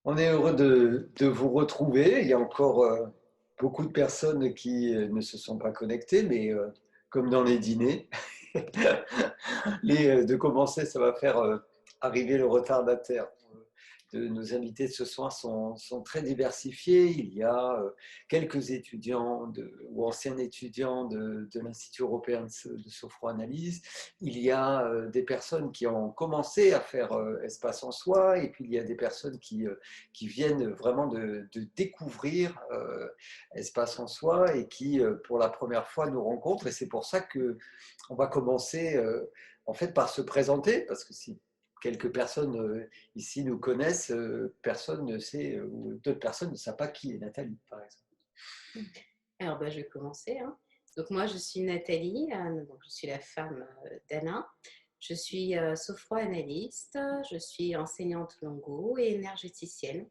On est heureux de vous retrouver. Il y a encore beaucoup de personnes qui ne se sont pas connectées, mais comme dans les dîners, de commencer, ça va faire arriver le retardataire. Nos invités de ce soir sont très diversifiés. Il y a quelques étudiants ou anciens étudiants de l'Institut européen de sophroanalyse. Il y a des personnes qui ont commencé à faire espace en soi, et puis il y a des personnes qui viennent vraiment de découvrir espace en soi et qui, pour la première fois, nous rencontrent. Et c'est pour ça que on va commencer en fait par se présenter, parce que si quelques personnes ici nous connaissent, personne ne sait, ou d'autres personnes ne savent pas qui est Nathalie, par exemple. Alors, je vais commencer, hein. Donc moi, je suis Nathalie, donc je suis la femme d'Alain. Je suis sophroanalyste, je suis enseignante longo et énergéticienne.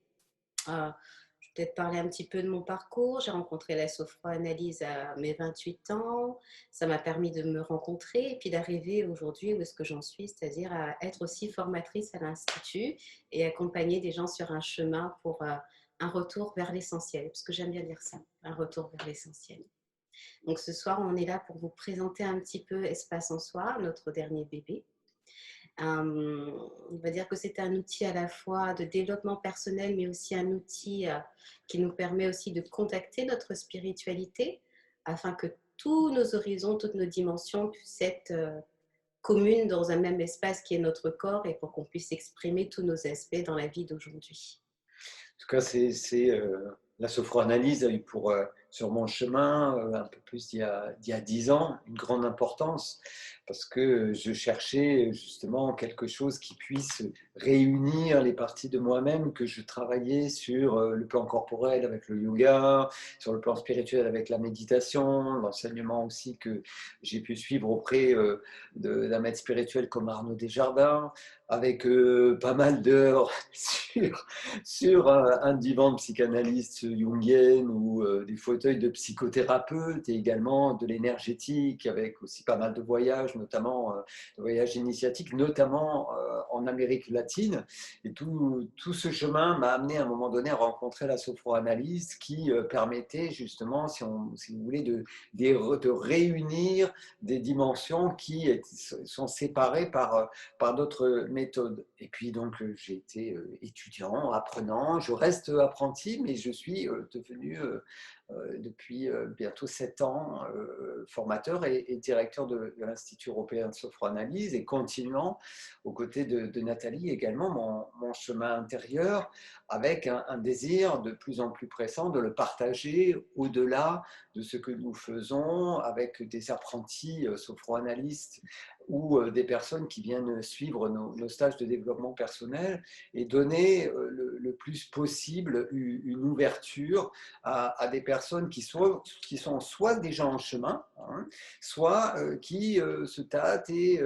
Je vais peut-être parler un petit peu de mon parcours. J'ai rencontré la sophroanalyse à mes 28 ans. Ça m'a permis de me rencontrer et puis d'arriver aujourd'hui où est-ce que j'en suis, c'est-à-dire à être aussi formatrice à l'Institut et accompagner des gens sur un chemin pour un retour vers l'essentiel, parce que j'aime bien dire ça, un retour vers l'essentiel. Donc ce soir, on est là pour vous présenter un petit peu Espace en Soi, notre dernier bébé. On va dire que c'est un outil à la fois de développement personnel, mais aussi un outil qui nous permet aussi de contacter notre spiritualité, afin que tous nos horizons, toutes nos dimensions puissent être communes dans un même espace qui est notre corps, et pour qu'on puisse exprimer tous nos aspects dans la vie d'aujourd'hui. En tout cas, la sophroanalyse a eu pour, sur mon chemin, un peu plus d'il y a 10 ans, une grande importance, parce que je cherchais justement quelque chose qui puisse réunir les parties de moi-même que je travaillais sur le plan corporel avec le yoga, sur le plan spirituel avec la méditation, l'enseignement aussi que j'ai pu suivre auprès d'un maître spirituel comme Arnaud Desjardins, avec pas mal d'heures sur un divan de psychanalyste jungienne ou des fauteuils de psychothérapeute, et également de l'énergétique avec aussi pas mal de voyages, notamment de voyages initiatiques, notamment en Amérique latine. Et tout ce chemin m'a amené à un moment donné à rencontrer la sophroanalyse qui permettait justement, si vous voulez, de réunir des dimensions qui sont séparées par d'autres méthodes. Et puis donc j'ai été étudiant, apprenant, je reste apprenti, mais je suis devenu depuis bientôt 7 ans formateur et directeur de l'Institut européen de sophroanalyse, et continuant aux côtés de Nathalie également mon chemin intérieur, avec un désir de plus en plus pressant de le partager au-delà de ce que nous faisons avec des apprentis sophroanalystes ou des personnes qui viennent suivre nos stages de développement personnel, et donner le plus possible une ouverture à des personnes qui sont soit déjà en chemin, hein, soit qui se tâtent et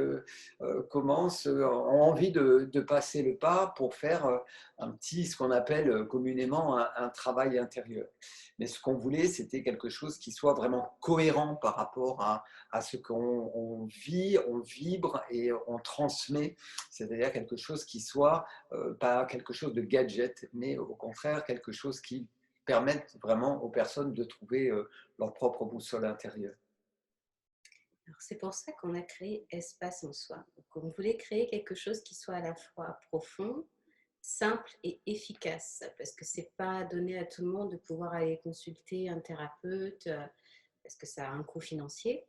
ont envie de passer le pas pour faire ce qu'on appelle communément un travail intérieur. Mais ce qu'on voulait, c'était quelque chose qui soit vraiment cohérent par rapport à ce qu'on vit, on vibre et on transmet, c'est-à-dire quelque chose qui soit pas quelque chose de gadget, mais au contraire quelque chose qui permette vraiment aux personnes de trouver leur propre boussole intérieure. Alors, c'est pour ça qu'on a créé Espace en Soi. Donc, on voulait créer quelque chose qui soit à la fois profond, simple et efficace, parce que c'est pas donné à tout le monde de pouvoir aller consulter un thérapeute, parce que ça a un coût financier,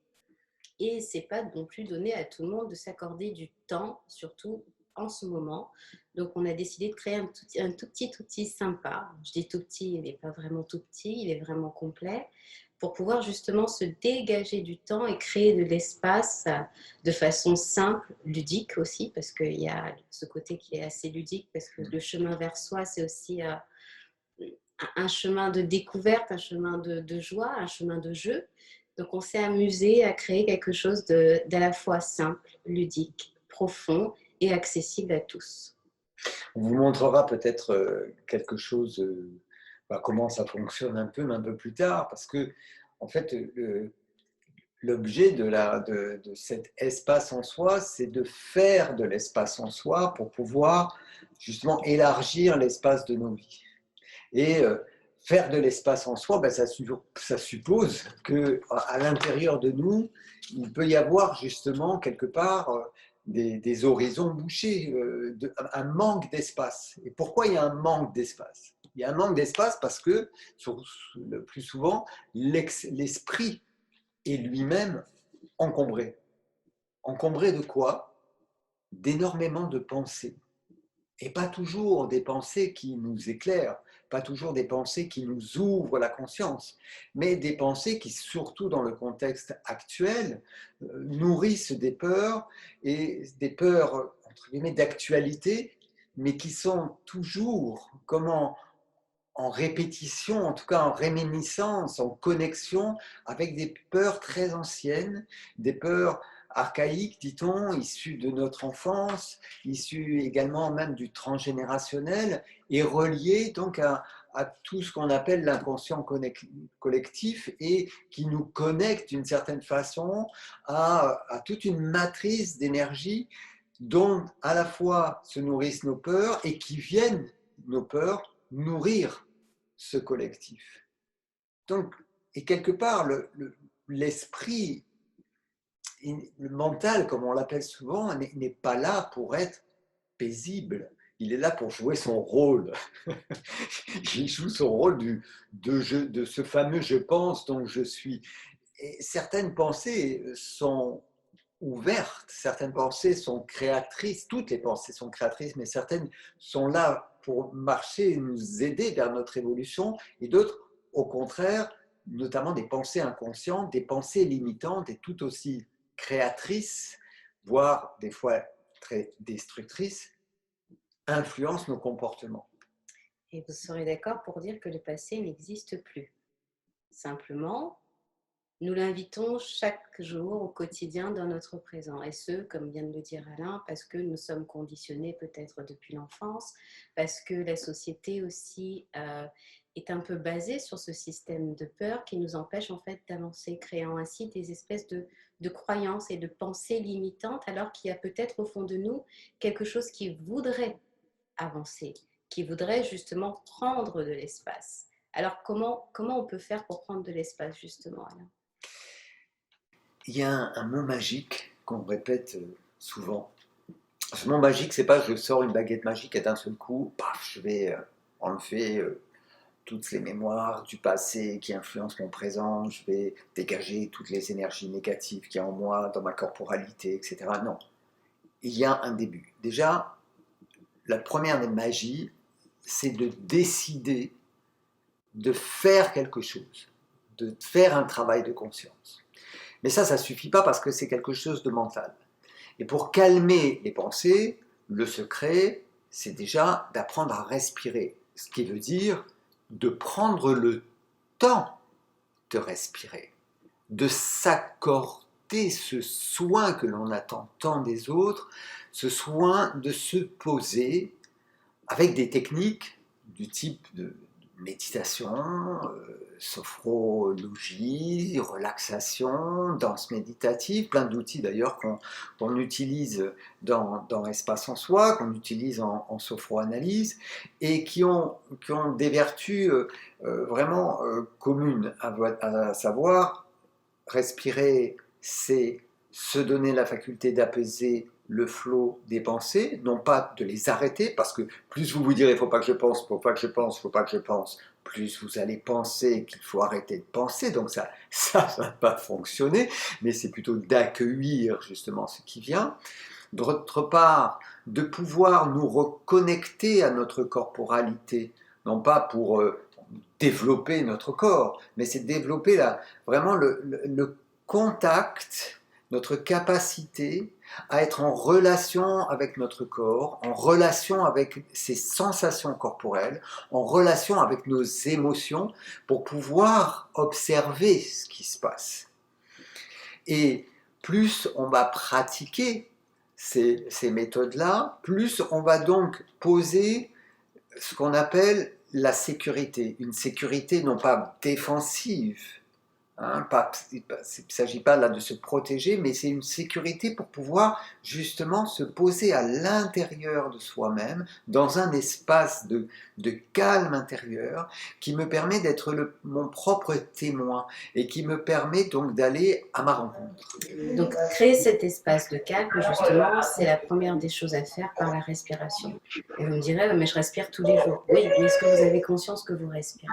et c'est pas non plus donné à tout le monde de s'accorder du temps, surtout en ce moment. Donc on a décidé de créer un tout petit outil sympa. Je dis tout petit, il n'est pas vraiment tout petit, il est vraiment complet, pour pouvoir justement se dégager du temps et créer de l'espace de façon simple, ludique aussi, parce qu'il y a ce côté qui est assez ludique, parce que le chemin vers soi, c'est aussi un chemin de découverte, un chemin de joie, un chemin de jeu. Donc on s'est amusé à créer quelque chose d'à la fois simple, ludique, profond et accessible à tous. On vous montrera peut-être quelque chose, comment ça fonctionne un peu, mais un peu plus tard, parce que en fait, l'objet de cet espace en soi, c'est de faire de l'espace en soi pour pouvoir justement élargir l'espace de nos vies. Et faire de l'espace en soi, ben, ça suppose qu'à l'intérieur de nous, il peut y avoir justement quelque part des horizons bouchés, un manque d'espace. Et pourquoi il y a un manque d'espace? Il y a un manque d'espace parce que, le plus souvent, l'esprit est lui-même encombré. Encombré de quoi? D'énormément de pensées. Et pas toujours des pensées qui nous éclairent, pas toujours des pensées qui nous ouvrent la conscience, mais des pensées qui, surtout dans le contexte actuel, nourrissent des peurs, et des peurs, entre guillemets, d'actualité, mais qui sont toujours, en répétition, en tout cas en réminiscence, en connexion avec des peurs très anciennes, des peurs archaïques, dit-on, issues de notre enfance, issues également même du transgénérationnel, et reliées donc à tout ce qu'on appelle l'inconscient collectif, et qui nous connecte d'une certaine façon à toute une matrice d'énergie dont à la fois se nourrissent nos peurs et qui viennent, nos peurs, nourrir ce collectif. Donc, et quelque part, l'esprit, le mental, comme on l'appelle souvent, n'est pas là pour être paisible. Il est là pour jouer son rôle. Il joue son rôle de ce fameux je pense, donc je suis. Et certaines pensées sont ouvertes, certaines pensées sont créatrices, toutes les pensées sont créatrices, mais certaines sont là pour marcher et nous aider vers notre évolution, et d'autres, au contraire, notamment des pensées inconscientes, des pensées limitantes et tout aussi créatrices, voire des fois très destructrices, influencent nos comportements. Et vous serez d'accord pour dire que le passé n'existe plus. Simplement, nous l'invitons chaque jour au quotidien dans notre présent. Et ce, comme vient de le dire Alain, parce que nous sommes conditionnés peut-être depuis l'enfance, parce que la société aussi est un peu basée sur ce système de peur qui nous empêche en fait d'avancer, créant ainsi des espèces de croyances et de pensées limitantes, alors qu'il y a peut-être au fond de nous quelque chose qui voudrait avancer, qui voudrait justement prendre de l'espace. Alors comment on peut faire pour prendre de l'espace justement, Alain? Il y a un mot magique qu'on répète souvent. Ce mot magique, c'est pas je sors une baguette magique et d'un seul coup, paf, je vais enlever toutes les mémoires du passé qui influencent mon présent, je vais dégager toutes les énergies négatives qu'il y a en moi, dans ma corporalité, etc. Non, il y a un début. Déjà, la première des magies, c'est de décider de faire quelque chose, de faire un travail de conscience. Mais ça ne suffit pas parce que c'est quelque chose de mental. Et pour calmer les pensées, le secret, c'est déjà d'apprendre à respirer. Ce qui veut dire de prendre le temps de respirer, de s'accorder ce soin que l'on attend tant des autres, ce soin de se poser avec des techniques du type de méditation, sophrologie, relaxation, danse méditative, plein d'outils d'ailleurs qu'on utilise dans Espace en Soi, qu'on utilise en sophroanalyse, et qui ont des vertus vraiment communes, à savoir respirer, c'est se donner la faculté d'apaiser le flot des pensées, non pas de les arrêter, parce que plus vous vous direz il ne faut pas que je pense, il ne faut pas que je pense, il ne faut pas que je pense, plus vous allez penser qu'il faut arrêter de penser, donc ça ne va pas fonctionner, mais c'est plutôt d'accueillir justement ce qui vient. D'autre part, de pouvoir nous reconnecter à notre corporalité, non pas pour développer notre corps, mais c'est développer vraiment le contact, notre capacité à être en relation avec notre corps, en relation avec ses sensations corporelles, en relation avec nos émotions, pour pouvoir observer ce qui se passe. Et plus on va pratiquer ces méthodes-là, plus on va donc poser ce qu'on appelle la sécurité. Une sécurité non pas défensive, Hein, il ne s'agit pas là de se protéger, mais c'est une sécurité pour pouvoir justement se poser à l'intérieur de soi-même, dans un espace de calme intérieur, qui me permet d'être mon propre témoin et qui me permet donc d'aller à ma rencontre. Donc, créer cet espace de calme, justement, c'est la première des choses à faire par la respiration. Et vous me direz, mais je respire tous les jours. Oui, mais est-ce que vous avez conscience que vous respirez?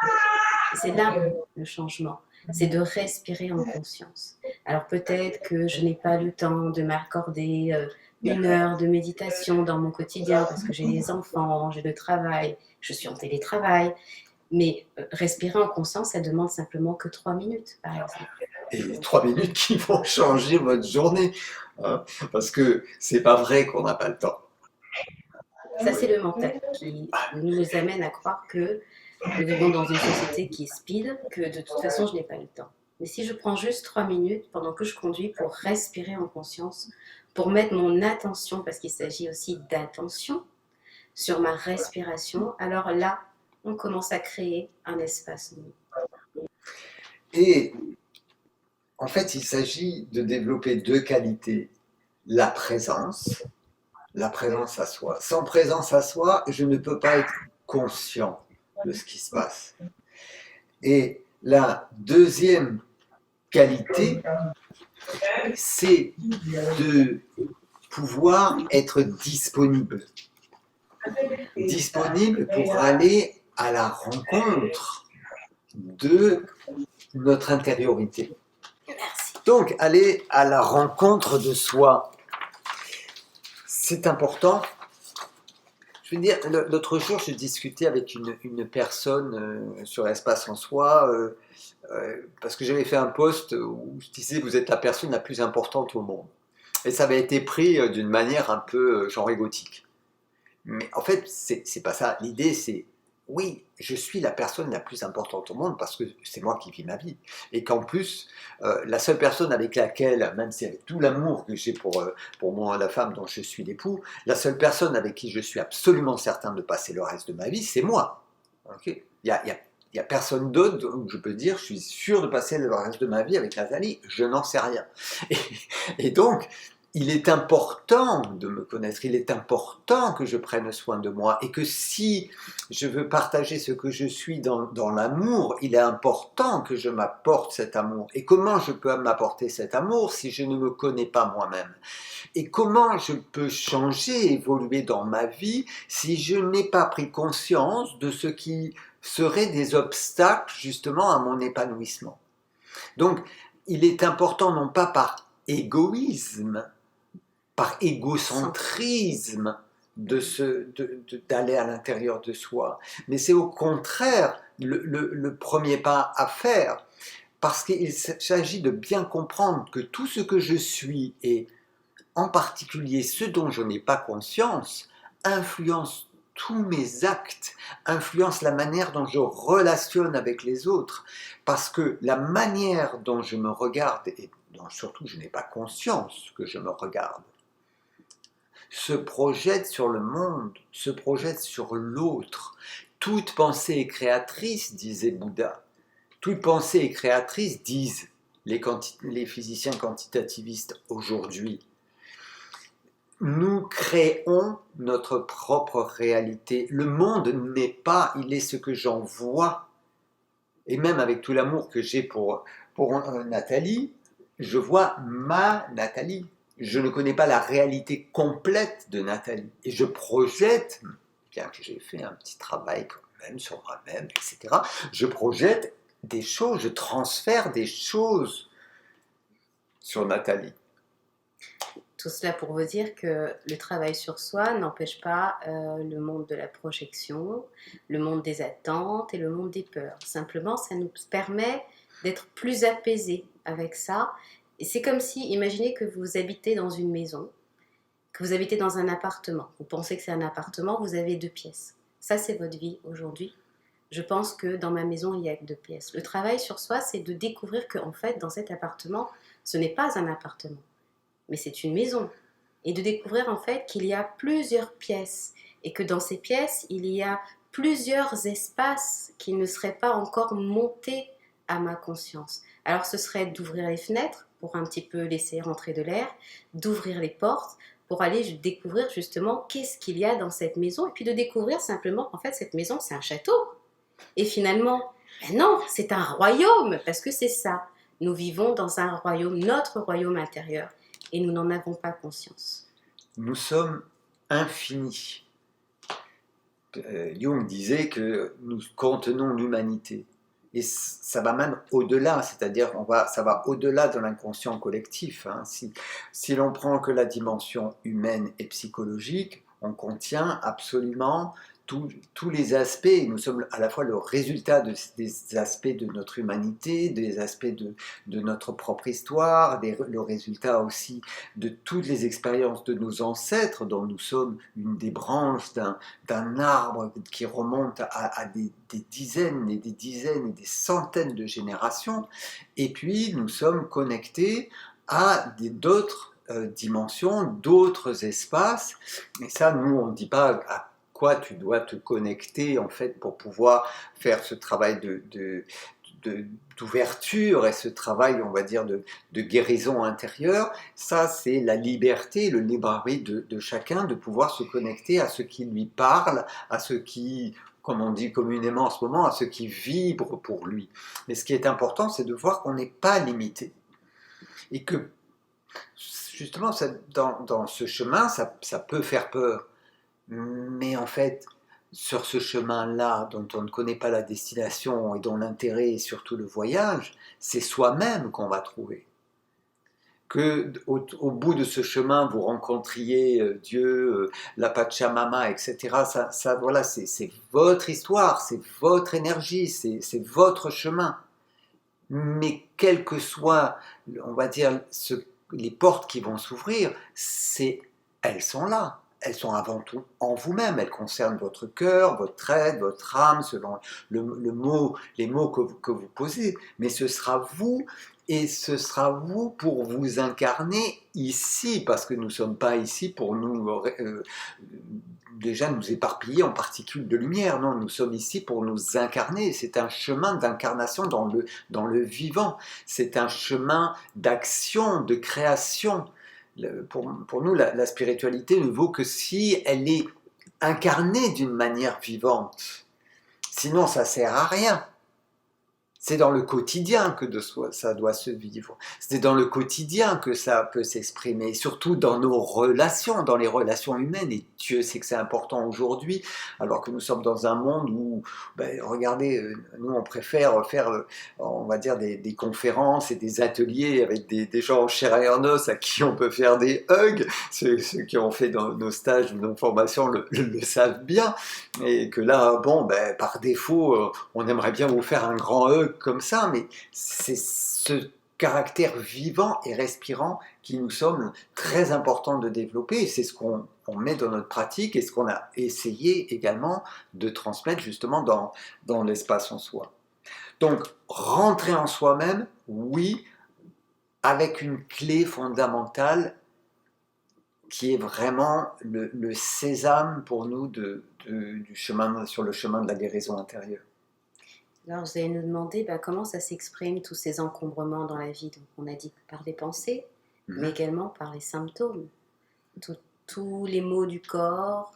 C'est là le changement, c'est de respirer en conscience. Alors peut-être que je n'ai pas le temps de m'accorder 1 heure de méditation dans mon quotidien parce que j'ai les enfants, j'ai le travail, je suis en télétravail, mais respirer en conscience, ça demande simplement que 3 minutes, par exemple. Et 3 minutes qui vont changer votre journée, hein, parce que c'est pas vrai qu'on n'a pas le temps. Ça, c'est le mental qui nous amène à croire que nous vivons dans une société qui est speed, que de toute façon, je n'ai pas le temps. Mais si je prends juste 3 minutes pendant que je conduis pour respirer en conscience, pour mettre mon attention, parce qu'il s'agit aussi d'attention, sur ma respiration, alors là, on commence à créer un espace nouveau. Et en fait, il s'agit de développer 2 qualités. La présence à soi. Sans présence à soi, je ne peux pas être conscient de ce qui se passe. Et la deuxième qualité, c'est de pouvoir être disponible. Disponible pour aller à la rencontre de notre intériorité. Merci. Donc, aller à la rencontre de soi, c'est important. Je veux dire, l'autre jour, je discutais avec une personne sur l'espace en soi, parce que j'avais fait un post où je disais, vous êtes la personne la plus importante au monde. Et ça avait été pris d'une manière un peu genre égotique. Mais en fait, c'est pas ça. L'idée, c'est, oui, je suis la personne la plus importante au monde parce que c'est moi qui vis ma vie. Et qu'en plus, la seule personne avec laquelle, même si avec tout l'amour que j'ai pour moi, la femme dont je suis l'époux, la seule personne avec qui je suis absolument certain de passer le reste de ma vie, c'est moi. Okay, il y a personne d'autre où je peux dire, je suis sûr de passer le reste de ma vie avec Nathalie, je n'en sais rien. Et donc, il est important de me connaître, il est important que je prenne soin de moi et que si je veux partager ce que je suis dans l'amour, il est important que je m'apporte cet amour. Et comment je peux m'apporter cet amour si je ne me connais pas moi-même? Et comment je peux changer, évoluer dans ma vie si je n'ai pas pris conscience de ce qui serait des obstacles justement à mon épanouissement? Donc, il est important non pas par égoïsme, par égocentrisme d'aller à l'intérieur de soi. Mais c'est au contraire le premier pas à faire, parce qu'il s'agit de bien comprendre que tout ce que je suis, et en particulier ce dont je n'ai pas conscience, influence tous mes actes, influence la manière dont je relationne avec les autres, parce que la manière dont je me regarde, et dont surtout je n'ai pas conscience que je me regarde, se projette sur le monde, se projette sur l'autre. Toute pensée est créatrice, disait Bouddha. Toute pensée est créatrice, disent les physiciens quantitativistes aujourd'hui. Nous créons notre propre réalité. Le monde n'est pas, il est ce que j'en vois. Et même avec tout l'amour que j'ai pour Nathalie, je vois ma Nathalie. Je ne connais pas la réalité complète de Nathalie. Et je projette, bien que j'ai fait un petit travail quand même sur moi-même, etc., je projette des choses, je transfère des choses sur Nathalie. Tout cela pour vous dire que le travail sur soi n'empêche pas le monde de la projection, le monde des attentes et le monde des peurs. Simplement, ça nous permet d'être plus apaisés avec ça. Et c'est comme si, imaginez que vous habitez dans une maison, que vous habitez dans un appartement. Vous pensez que c'est un appartement, vous avez 2 pièces. Ça, c'est votre vie aujourd'hui. Je pense que dans ma maison, il y a que 2 pièces. Le travail sur soi, c'est de découvrir qu'en fait, dans cet appartement, ce n'est pas un appartement, mais c'est une maison. Et de découvrir en fait qu'il y a plusieurs pièces et que dans ces pièces, il y a plusieurs espaces qui ne seraient pas encore montés à ma conscience. Alors ce serait d'ouvrir les fenêtres pour un petit peu laisser rentrer de l'air, d'ouvrir les portes pour aller découvrir justement qu'est-ce qu'il y a dans cette maison, et puis de découvrir simplement qu'en fait cette maison c'est un château. Et finalement, ben non, c'est un royaume, parce que c'est ça. Nous vivons dans un royaume, notre royaume intérieur, et nous n'en avons pas conscience. Nous sommes infinis. Jung disait que nous contenons l'humanité. Et ça va même au-delà, c'est-à-dire ça va au-delà de l'inconscient collectif. Hein. Si l'on prend que la dimension humaine et psychologique, on contient absolument tous les aspects. Nous sommes à la fois le résultat des aspects de notre humanité, des aspects de notre propre histoire, le résultat aussi de toutes les expériences de nos ancêtres, dont nous sommes une des branches d'un arbre qui remonte à des dizaines et des dizaines et des centaines de générations. Et puis nous sommes connectés à d'autres dimensions, d'autres espaces. Et ça, nous, on ne dit pas à quoi tu dois te connecter en fait pour pouvoir faire ce travail d'ouverture et ce travail, on va dire, de guérison intérieure. Ça, c'est la liberté, le libre arbitre de chacun de pouvoir se connecter à ce qui lui parle, à ce qui, comme on dit communément en ce moment, à ce qui vibre pour lui. Mais ce qui est important, c'est de voir qu'on n'est pas limité. Et que, justement, dans ce chemin, ça peut faire peur. Mais en fait, sur ce chemin-là, dont on ne connaît pas la destination et dont l'intérêt est surtout le voyage, c'est soi-même qu'on va trouver. Que au bout de ce chemin, vous rencontriez Dieu, la Pachamama, etc. Voilà, c'est votre histoire, c'est votre énergie, c'est votre chemin. Mais quelles que soient, on va dire, les portes qui vont s'ouvrir, elles sont là. Elles sont avant tout en vous-même. Elles concernent votre cœur, votre être, votre âme, selon les mots que vous posez. Mais ce sera vous, et ce sera vous pour vous incarner ici, parce que nous ne sommes pas ici pour déjà nous éparpiller en particules de lumière. Non, nous sommes ici pour nous incarner. C'est un chemin d'incarnation dans le vivant. C'est un chemin d'action, de création. Pour nous, la spiritualité ne vaut que si elle est incarnée d'une manière vivante. Sinon, ça ne sert à rien. C'est dans le quotidien que ça doit se vivre. C'est dans le quotidien que ça peut s'exprimer, surtout dans nos relations, dans les relations humaines. Et Dieu sait que c'est important aujourd'hui, alors que nous sommes dans un monde où, regardez, nous on préfère faire, on va dire, des conférences et des ateliers avec des gens en chair et en os à qui on peut faire des hugs. Ceux qui ont fait dans nos stages ou nos formations le savent bien. Et que là, par défaut, on aimerait bien vous faire un grand hug comme ça, mais c'est ce caractère vivant et respirant qui nous semble très important de développer, et c'est ce qu'on met dans notre pratique et ce qu'on a essayé également de transmettre justement dans l'espace en soi. Donc, rentrer en soi-même, oui, avec une clé fondamentale qui est vraiment le sésame pour nous sur le chemin de la guérison intérieure. Alors, vous allez nous demander comment ça s'exprime, tous ces encombrements dans la vie. Donc, on a dit par les pensées, mais également par les symptômes. Tous les maux du corps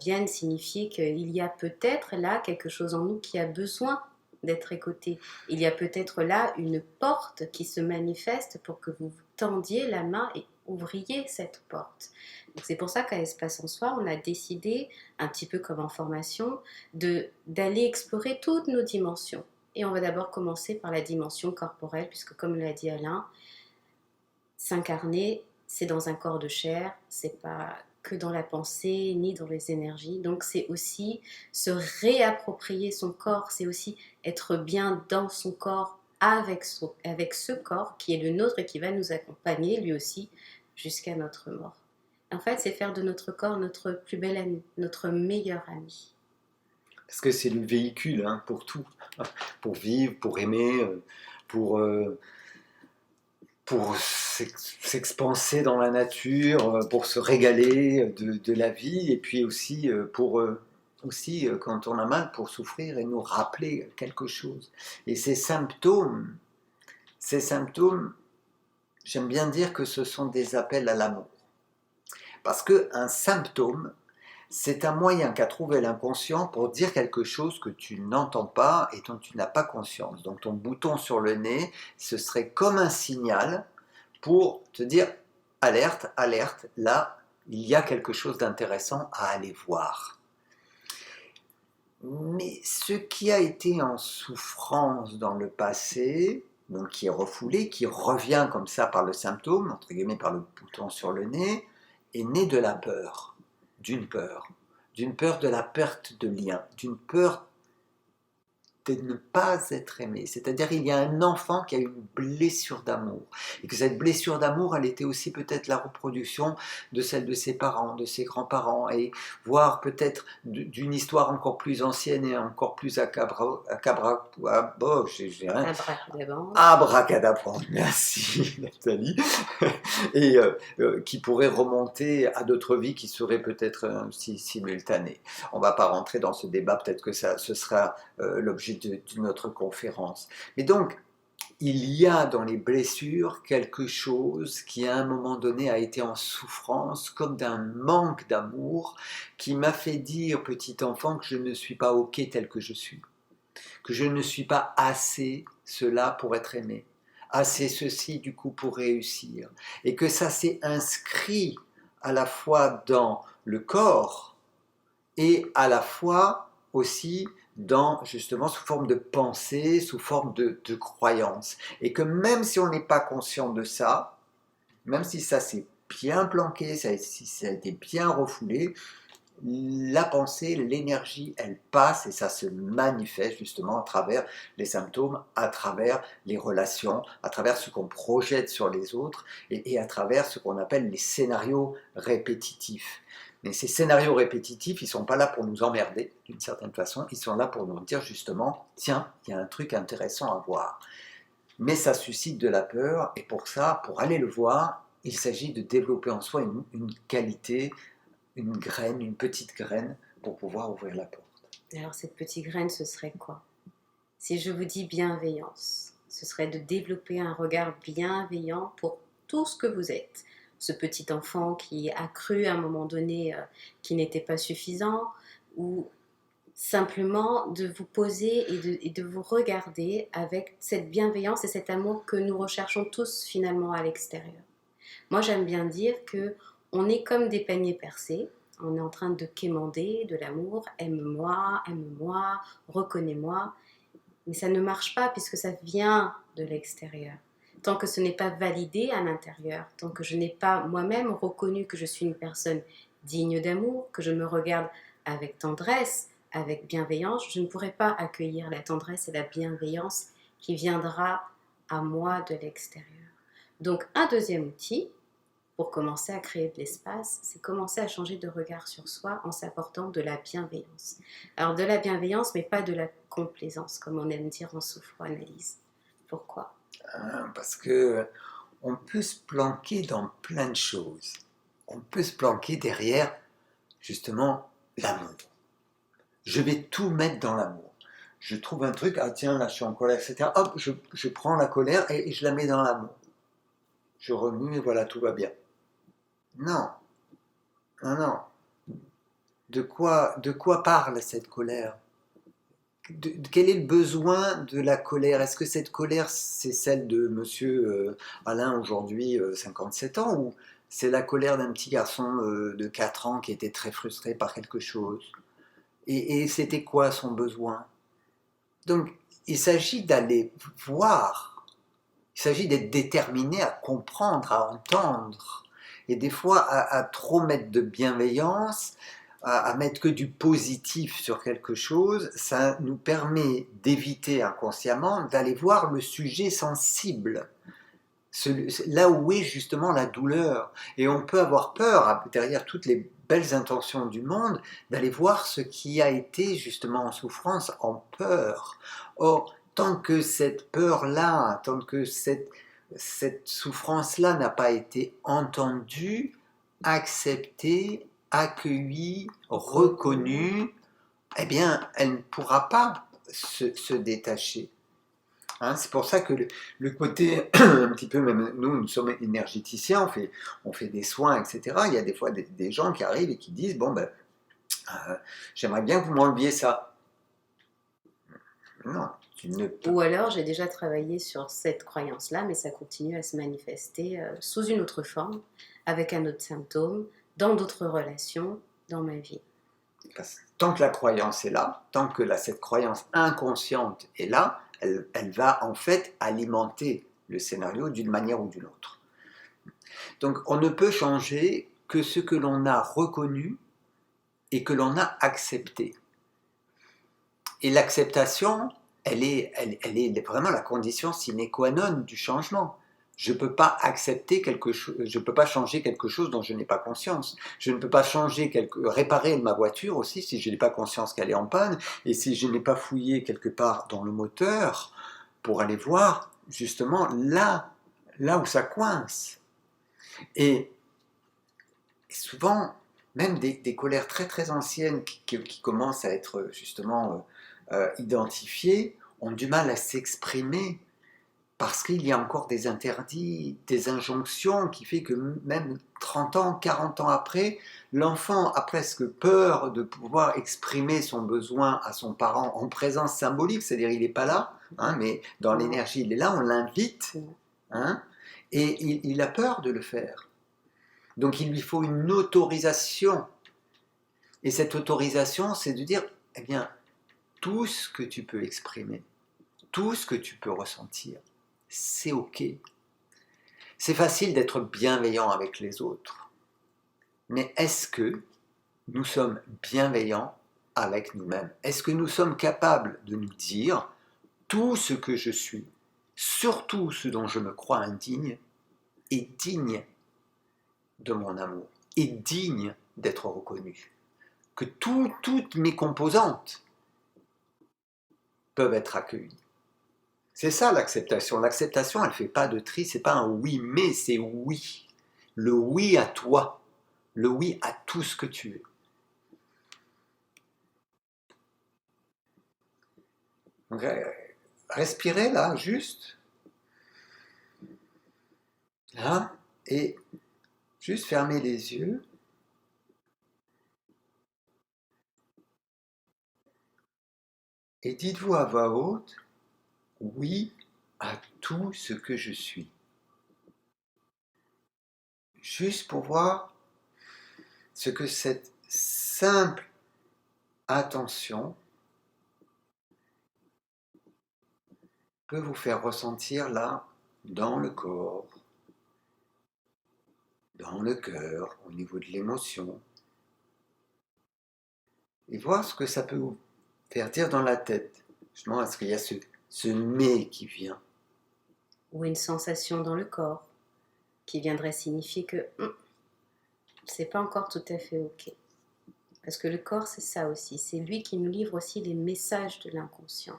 viennent signifier qu'il y a peut-être là quelque chose en nous qui a besoin d'être écouté. Il y a peut-être là une porte qui se manifeste pour que vous tendiez la main et ouvriez cette porte. Donc c'est pour ça qu'à Espace en Soi, on a décidé, un petit peu comme en formation, d'aller explorer toutes nos dimensions. Et on va d'abord commencer par la dimension corporelle, puisque comme l'a dit Alain, s'incarner, c'est dans un corps de chair, c'est pas que dans la pensée, ni dans les énergies. Donc c'est aussi se réapproprier son corps, c'est aussi être bien dans son corps, avec ce corps qui est le nôtre et qui va nous accompagner lui aussi jusqu'à notre mort. En fait, c'est faire de notre corps notre plus bel ami, notre meilleur ami. Parce que c'est le véhicule pour tout, pour vivre, pour aimer, pour s'expanser dans la nature, pour se régaler de la vie, et puis aussi quand on a mal, pour souffrir et nous rappeler quelque chose. Et ces symptômes, Ces symptômes, j'aime bien dire que ce sont des appels à l'amour. Parce qu'un symptôme, c'est un moyen qu'a trouvé l'inconscient pour dire quelque chose que tu n'entends pas et dont tu n'as pas conscience. Donc ton bouton sur le nez, ce serait comme un signal pour te dire alerte, alerte, là, il y a quelque chose d'intéressant à aller voir. Mais ce qui a été en souffrance dans le passé, donc qui est refoulé, qui revient comme ça par le symptôme, entre guillemets par le bouton sur le nez, est né de la peur, d'une peur de la perte de lien, d'une peur de ne pas être aimé. C'est-à-dire il y a un enfant qui a une blessure d'amour. Et que cette blessure d'amour, elle était aussi peut-être la reproduction de celle de ses parents, de ses grands-parents, et voire peut-être d'une histoire encore plus ancienne et encore plus abracadabrante, merci Nathalie, et qui pourrait remonter à d'autres vies qui seraient peut-être simultanées. On ne va pas rentrer dans ce débat, peut-être que ce sera l'objet d'une autre conférence. Mais donc, il y a dans les blessures quelque chose qui à un moment donné a été en souffrance, comme d'un manque d'amour, qui m'a fait dire, petit enfant, que je ne suis pas OK tel que je suis, que je ne suis pas assez cela pour être aimé, assez ceci du coup pour réussir, et que ça s'est inscrit à la fois dans le corps et à la fois aussi justement sous forme de pensée, sous forme de croyance. Et que même si on n'est pas conscient de ça, même si ça s'est bien planqué, si ça a été bien refoulé, la pensée, l'énergie, elle passe et ça se manifeste justement à travers les symptômes, à travers les relations, à travers ce qu'on projette sur les autres et à travers ce qu'on appelle les scénarios répétitifs. Mais ces scénarios répétitifs, ils ne sont pas là pour nous emmerder d'une certaine façon, ils sont là pour nous dire justement, tiens, il y a un truc intéressant à voir. Mais ça suscite de la peur et pour ça, pour aller le voir, il s'agit de développer en soi une qualité, une graine, une petite graine pour pouvoir ouvrir la porte. Alors cette petite graine, ce serait quoi? Si je vous dis bienveillance, ce serait de développer un regard bienveillant pour tout ce que vous êtes. Ce petit enfant qui a cru à un moment donné qu'il n'était pas suffisant, ou simplement de vous poser et de vous regarder avec cette bienveillance et cet amour que nous recherchons tous finalement à l'extérieur. Moi, j'aime bien dire que on est comme des paniers percés. On est en train de quémander de l'amour. Aime-moi, reconnais-moi. Mais ça ne marche pas puisque ça vient de l'extérieur. Tant que ce n'est pas validé à l'intérieur, tant que je n'ai pas moi-même reconnu que je suis une personne digne d'amour, que je me regarde avec tendresse, avec bienveillance, je ne pourrai pas accueillir la tendresse et la bienveillance qui viendra à moi de l'extérieur. Donc un deuxième outil pour commencer à créer de l'espace, c'est commencer à changer de regard sur soi en s'apportant de la bienveillance. Alors de la bienveillance, mais pas de la complaisance, comme on aime dire en sophroanalyse. Pourquoi? Parce que on peut se planquer dans plein de choses. On peut se planquer derrière, justement, l'amour. Je vais tout mettre dans l'amour. Je trouve un truc, ah tiens, là je suis en colère, etc. Hop, je prends la colère et je la mets dans l'amour. Je remue et voilà, tout va bien. Non, non. De quoi parle cette colère? Quel est le besoin de la colère? Est-ce que cette colère, c'est celle de monsieur Alain, aujourd'hui 57 ans, ou c'est la colère d'un petit garçon de 4 ans qui était très frustré par quelque chose? Et c'était quoi son besoin? Donc, il s'agit d'aller voir, il s'agit d'être déterminé à comprendre, à entendre. Et des fois, à trop mettre de bienveillance, à mettre que du positif sur quelque chose, ça nous permet d'éviter inconsciemment d'aller voir le sujet sensible, là où est justement la douleur. Et on peut avoir peur, derrière toutes les belles intentions du monde, d'aller voir ce qui a été justement en souffrance, en peur. Or, tant que cette peur-là, tant que cette souffrance-là n'a pas été entendue, acceptée, accueillie, reconnue, eh bien, elle ne pourra pas se détacher. Hein, c'est pour ça que le côté, un petit peu, même nous sommes énergéticiens, on fait des soins, etc. Il y a des fois des gens qui arrivent et qui disent, bon, ben, j'aimerais bien que vous m'enleviez ça. Non, tu ne peux. Ou alors, j'ai déjà travaillé sur cette croyance-là, mais ça continue à se manifester sous une autre forme, avec un autre symptôme, dans d'autres relations, dans ma vie. Tant que la croyance est là, tant que cette croyance inconsciente est là, elle va en fait alimenter le scénario d'une manière ou d'une autre. Donc on ne peut changer que ce que l'on a reconnu et que l'on a accepté. Et l'acceptation, elle est vraiment la condition sine qua non du changement. Je ne peux pas accepter quelque chose, je ne peux pas changer quelque chose dont je n'ai pas conscience. Je ne peux pas réparer ma voiture aussi si je n'ai pas conscience qu'elle est en panne et si je n'ai pas fouillé quelque part dans le moteur pour aller voir justement là où ça coince. Et souvent, même des colères très très anciennes qui commencent à être justement identifiées ont du mal à s'exprimer parce qu'il y a encore des interdits, des injonctions qui fait que même 30 ans, 40 ans après, l'enfant a presque peur de pouvoir exprimer son besoin à son parent en présence symbolique, c'est-à-dire il n'est pas là, hein, mais dans l'énergie il est là, on l'invite, hein, et il a peur de le faire. Donc il lui faut une autorisation. Et cette autorisation, c'est de dire, eh bien, tout ce que tu peux exprimer, tout ce que tu peux ressentir, c'est OK. C'est facile d'être bienveillant avec les autres. Mais est-ce que nous sommes bienveillants avec nous-mêmes? Est-ce que nous sommes capables de nous dire, tout ce que je suis, surtout ce dont je me crois indigne, est digne de mon amour, est digne d'être reconnu? Que toutes mes composantes peuvent être accueillies. C'est ça l'acceptation. L'acceptation, elle ne fait pas de tri, c'est pas un oui, mais c'est oui. Le oui à toi, le oui à tout ce que tu es. Donc, respirez là, juste. Là, et juste fermez les yeux. Et dites-vous à voix haute, oui à tout ce que je suis. Juste pour voir ce que cette simple attention peut vous faire ressentir là, dans le corps, dans le cœur, au niveau de l'émotion. Et voir ce que ça peut vous faire dire dans la tête. Justement, est-ce qu'il y a ce mais qui vient? Ou une sensation dans le corps qui viendrait signifier que c'est pas encore tout à fait OK. Parce que le corps, c'est ça aussi. C'est lui qui nous livre aussi les messages de l'inconscient,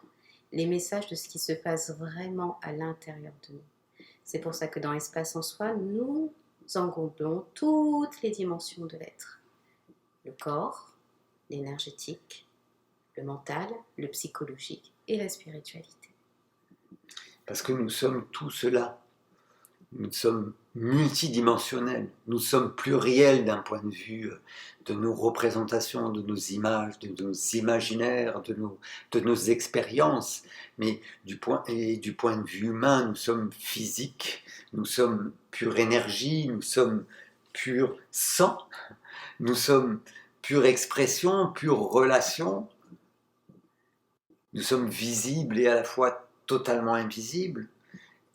les messages de ce qui se passe vraiment à l'intérieur de nous. C'est pour ça que dans Espace en Soi, nous englobons toutes les dimensions de l'être. Le corps, l'énergétique, le mental, le psychologique et la spiritualité. Parce que nous sommes tout cela. Nous sommes multidimensionnels, nous sommes pluriels d'un point de vue de nos représentations, de nos images, de nos imaginaires, de nos expériences. Mais du point de vue humain, nous sommes physiques, nous sommes pure énergie, nous sommes pur sang, nous sommes pure expression, pure relation. Nous sommes visibles et à la fois totalement invisibles.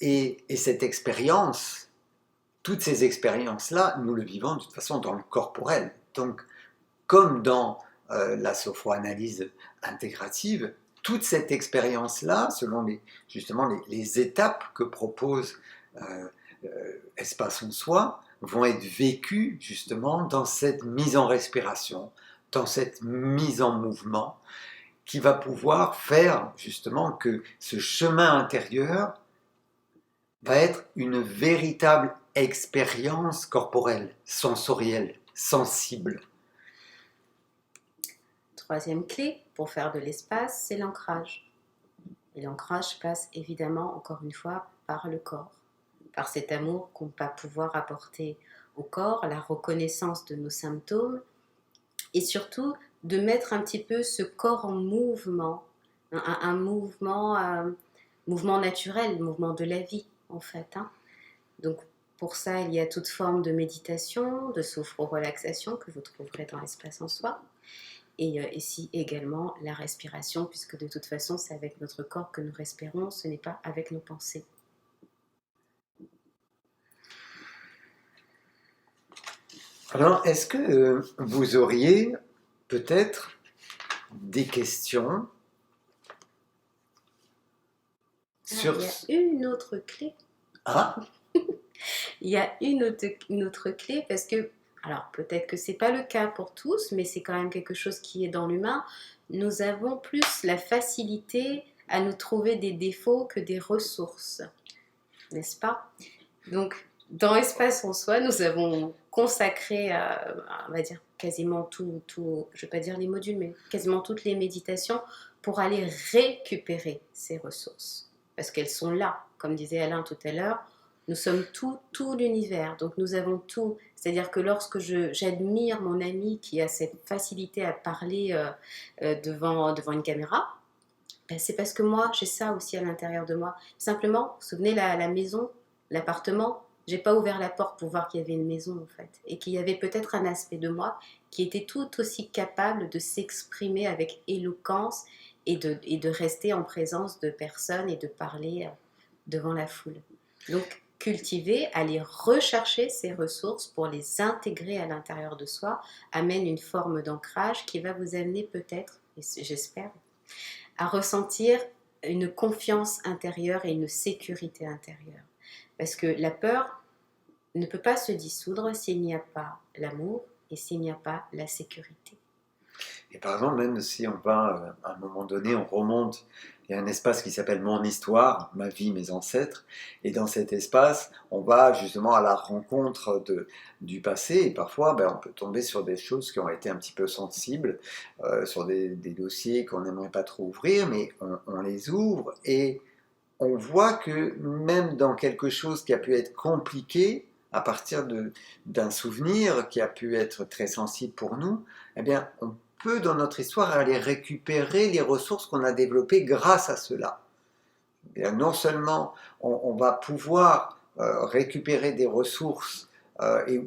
Et cette expérience, toutes ces expériences-là, nous le vivons de toute façon dans le corporel. Donc, comme dans la sophroanalyse intégrative, toute cette expérience-là, selon justement les étapes que propose Espace en Soi, vont être vécues justement dans cette mise en respiration, dans cette mise en mouvement, qui va pouvoir faire justement que ce chemin intérieur va être une véritable expérience corporelle, sensorielle, sensible. Troisième clé pour faire de l'espace, c'est l'ancrage. Et l'ancrage passe évidemment, encore une fois, par le corps, par cet amour qu'on va pouvoir apporter au corps, la reconnaissance de nos symptômes, et surtout de mettre un petit peu ce corps en mouvement, un mouvement naturel, mouvement de la vie en fait. Hein. Donc pour ça, il y a toute forme de méditation, de sophro-relaxation que vous trouverez dans l'espace en soi. Et ici également la respiration, puisque de toute façon, c'est avec notre corps que nous respirons, ce n'est pas avec nos pensées. Alors, est-ce que vous auriez peut-être des questions sur... Il y a une autre clé. Ah, Il y a une autre clé parce que, alors peut-être que ce n'est pas le cas pour tous, mais c'est quand même quelque chose qui est dans l'humain. Nous avons plus la facilité à nous trouver des défauts que des ressources, n'est-ce pas? Donc, dans Espace en soi, nous avons consacré, on va dire, quasiment tout, je ne vais pas dire les modules, mais quasiment toutes les méditations pour aller récupérer ces ressources. Parce qu'elles sont là, comme disait Alain tout à l'heure, nous sommes tout l'univers, donc nous avons tout. C'est-à-dire que lorsque j'admire mon ami qui a cette facilité à parler devant une caméra, ben c'est parce que moi, j'ai ça aussi à l'intérieur de moi. Simplement, vous vous souvenez, la maison, l'appartement, j'ai pas ouvert la porte pour voir qu'il y avait une maison en fait. Et qu'il y avait peut-être un aspect de moi qui était tout aussi capable de s'exprimer avec éloquence et de rester en présence de personnes et de parler devant la foule. Donc, cultiver, aller rechercher ces ressources pour les intégrer à l'intérieur de soi, amène une forme d'ancrage qui va vous amener peut-être, et j'espère, à ressentir une confiance intérieure et une sécurité intérieure. Parce que la peur ne peut pas se dissoudre s'il n'y a pas l'amour et s'il n'y a pas la sécurité. et par exemple, même si on va, à un moment donné, on remonte, il y a un espace qui s'appelle Mon histoire, ma vie, mes ancêtres, et dans cet espace, on va justement à la rencontre du passé, et parfois, on peut tomber sur des choses qui ont été un petit peu sensibles, sur des dossiers qu'on n'aimerait pas trop ouvrir, mais on les ouvre, et on voit que même dans quelque chose qui a pu être compliqué, à partir d'un souvenir qui a pu être très sensible pour nous, eh bien, on peut dans notre histoire aller récupérer les ressources qu'on a développées grâce à cela. Et non seulement on va pouvoir récupérer des ressources et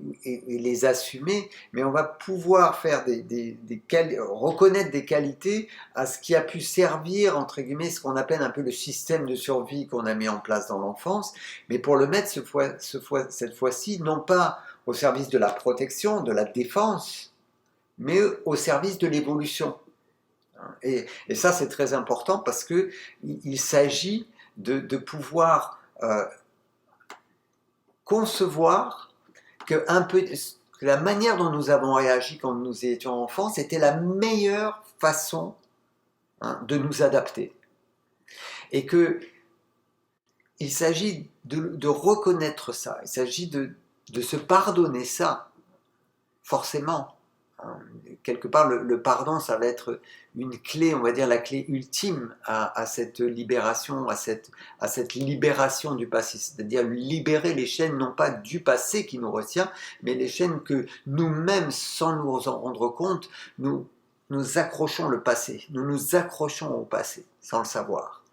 les assumer, mais on va pouvoir faire reconnaître des qualités à ce qui a pu servir, entre guillemets, ce qu'on appelle un peu le système de survie qu'on a mis en place dans l'enfance, mais pour le mettre cette fois-ci, non pas au service de la protection, de la défense, mais au service de l'évolution. Et ça, c'est très important parce qu'il s'agit de pouvoir concevoir que la manière dont nous avons réagi quand nous étions enfants, c'était la meilleure façon de nous adapter. Et qu'il s'agit de reconnaître ça, il s'agit de se pardonner ça, forcément. Quelque part, le pardon, ça va être une clé, on va dire la clé ultime à cette libération, à cette libération du passé, c'est-à-dire libérer les chaînes, non pas du passé qui nous retient, mais les chaînes que nous-mêmes, sans nous en rendre compte, nous accrochons le passé, nous nous accrochons au passé, sans le savoir.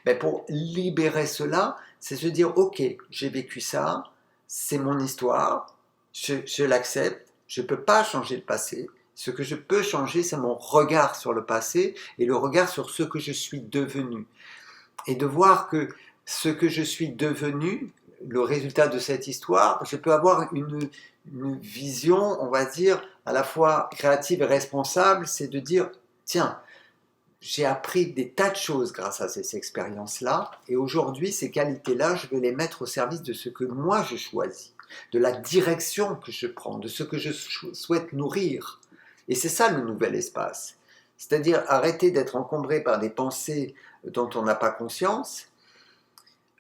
Mais pour libérer cela, c'est se dire, ok, j'ai vécu ça, c'est mon histoire, je l'accepte, je ne peux pas changer le passé. Ce que je peux changer, c'est mon regard sur le passé et le regard sur ce que je suis devenu. Et de voir que ce que je suis devenu, le résultat de cette histoire, je peux avoir une vision, on va dire, à la fois créative et responsable, c'est de dire, tiens, j'ai appris des tas de choses grâce à ces expériences-là, et aujourd'hui, ces qualités-là, je vais les mettre au service de ce que moi je choisis, de la direction que je prends, de ce que je souhaite nourrir. Et c'est ça le nouvel espace. C'est-à-dire arrêter d'être encombré par des pensées dont on n'a pas conscience,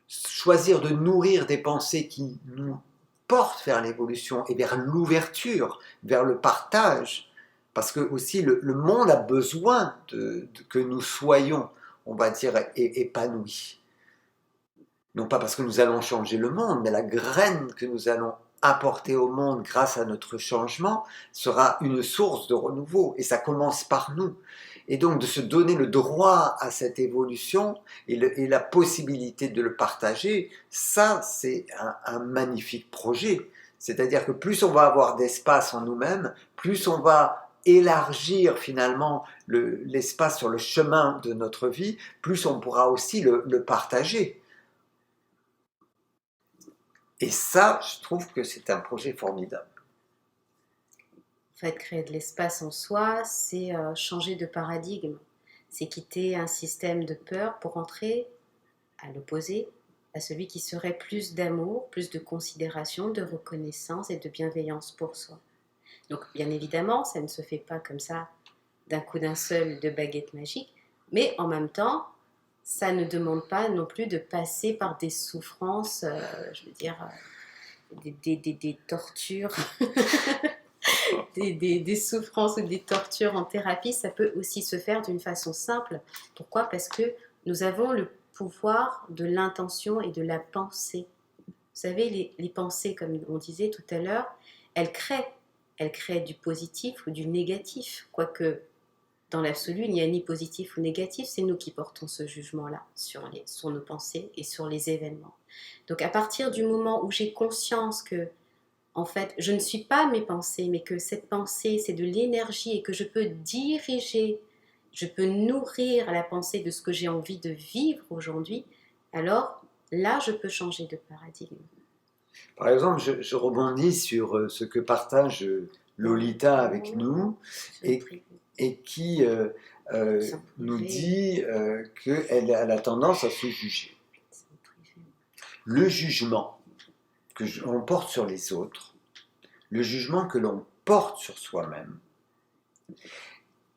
choisir de nourrir des pensées qui nous portent vers l'évolution et vers l'ouverture, vers le partage, parce que aussi le monde a besoin que nous soyons on va dire, épanouie. Non pas parce que nous allons changer le monde, mais la graine que nous allons apporter au monde grâce à notre changement sera une source de renouveau. Et ça commence par nous. Et donc de se donner le droit à cette évolution et la possibilité de le partager, ça c'est un magnifique projet. C'est-à-dire que plus on va avoir d'espace en nous-mêmes, plus on va élargir finalement l'espace sur le chemin de notre vie, plus on pourra aussi le partager. Et ça, je trouve que c'est un projet formidable. En fait, créer de l'espace en soi, c'est changer de paradigme. C'est quitter un système de peur pour entrer à l'opposé, à celui qui serait plus d'amour, plus de considération, de reconnaissance et de bienveillance pour soi. Donc, bien évidemment, ça ne se fait pas comme ça, d'un coup d'un seul, de baguette magique, mais en même temps, ça ne demande pas non plus de passer par des souffrances, je veux dire, des tortures, des souffrances ou des tortures en thérapie. Ça peut aussi se faire d'une façon simple. Pourquoi? Parce que nous avons le pouvoir de l'intention et de la pensée. Vous savez, les pensées, comme on disait tout à l'heure, elles créent du positif ou du négatif, quoique dans l'absolu, il n'y a ni positif ou négatif, c'est nous qui portons ce jugement-là sur nos pensées et sur les événements. Donc à partir du moment où j'ai conscience que, en fait, je ne suis pas mes pensées, mais que cette pensée, c'est de l'énergie et que je peux diriger, je peux nourrir la pensée de ce que j'ai envie de vivre aujourd'hui, alors là, je peux changer de paradigme. Par exemple, je rebondis sur ce que partage Lolita avec nous et qui nous dit qu'elle a tendance à se juger. Le jugement que l'on porte sur les autres, le jugement que l'on porte sur soi-même,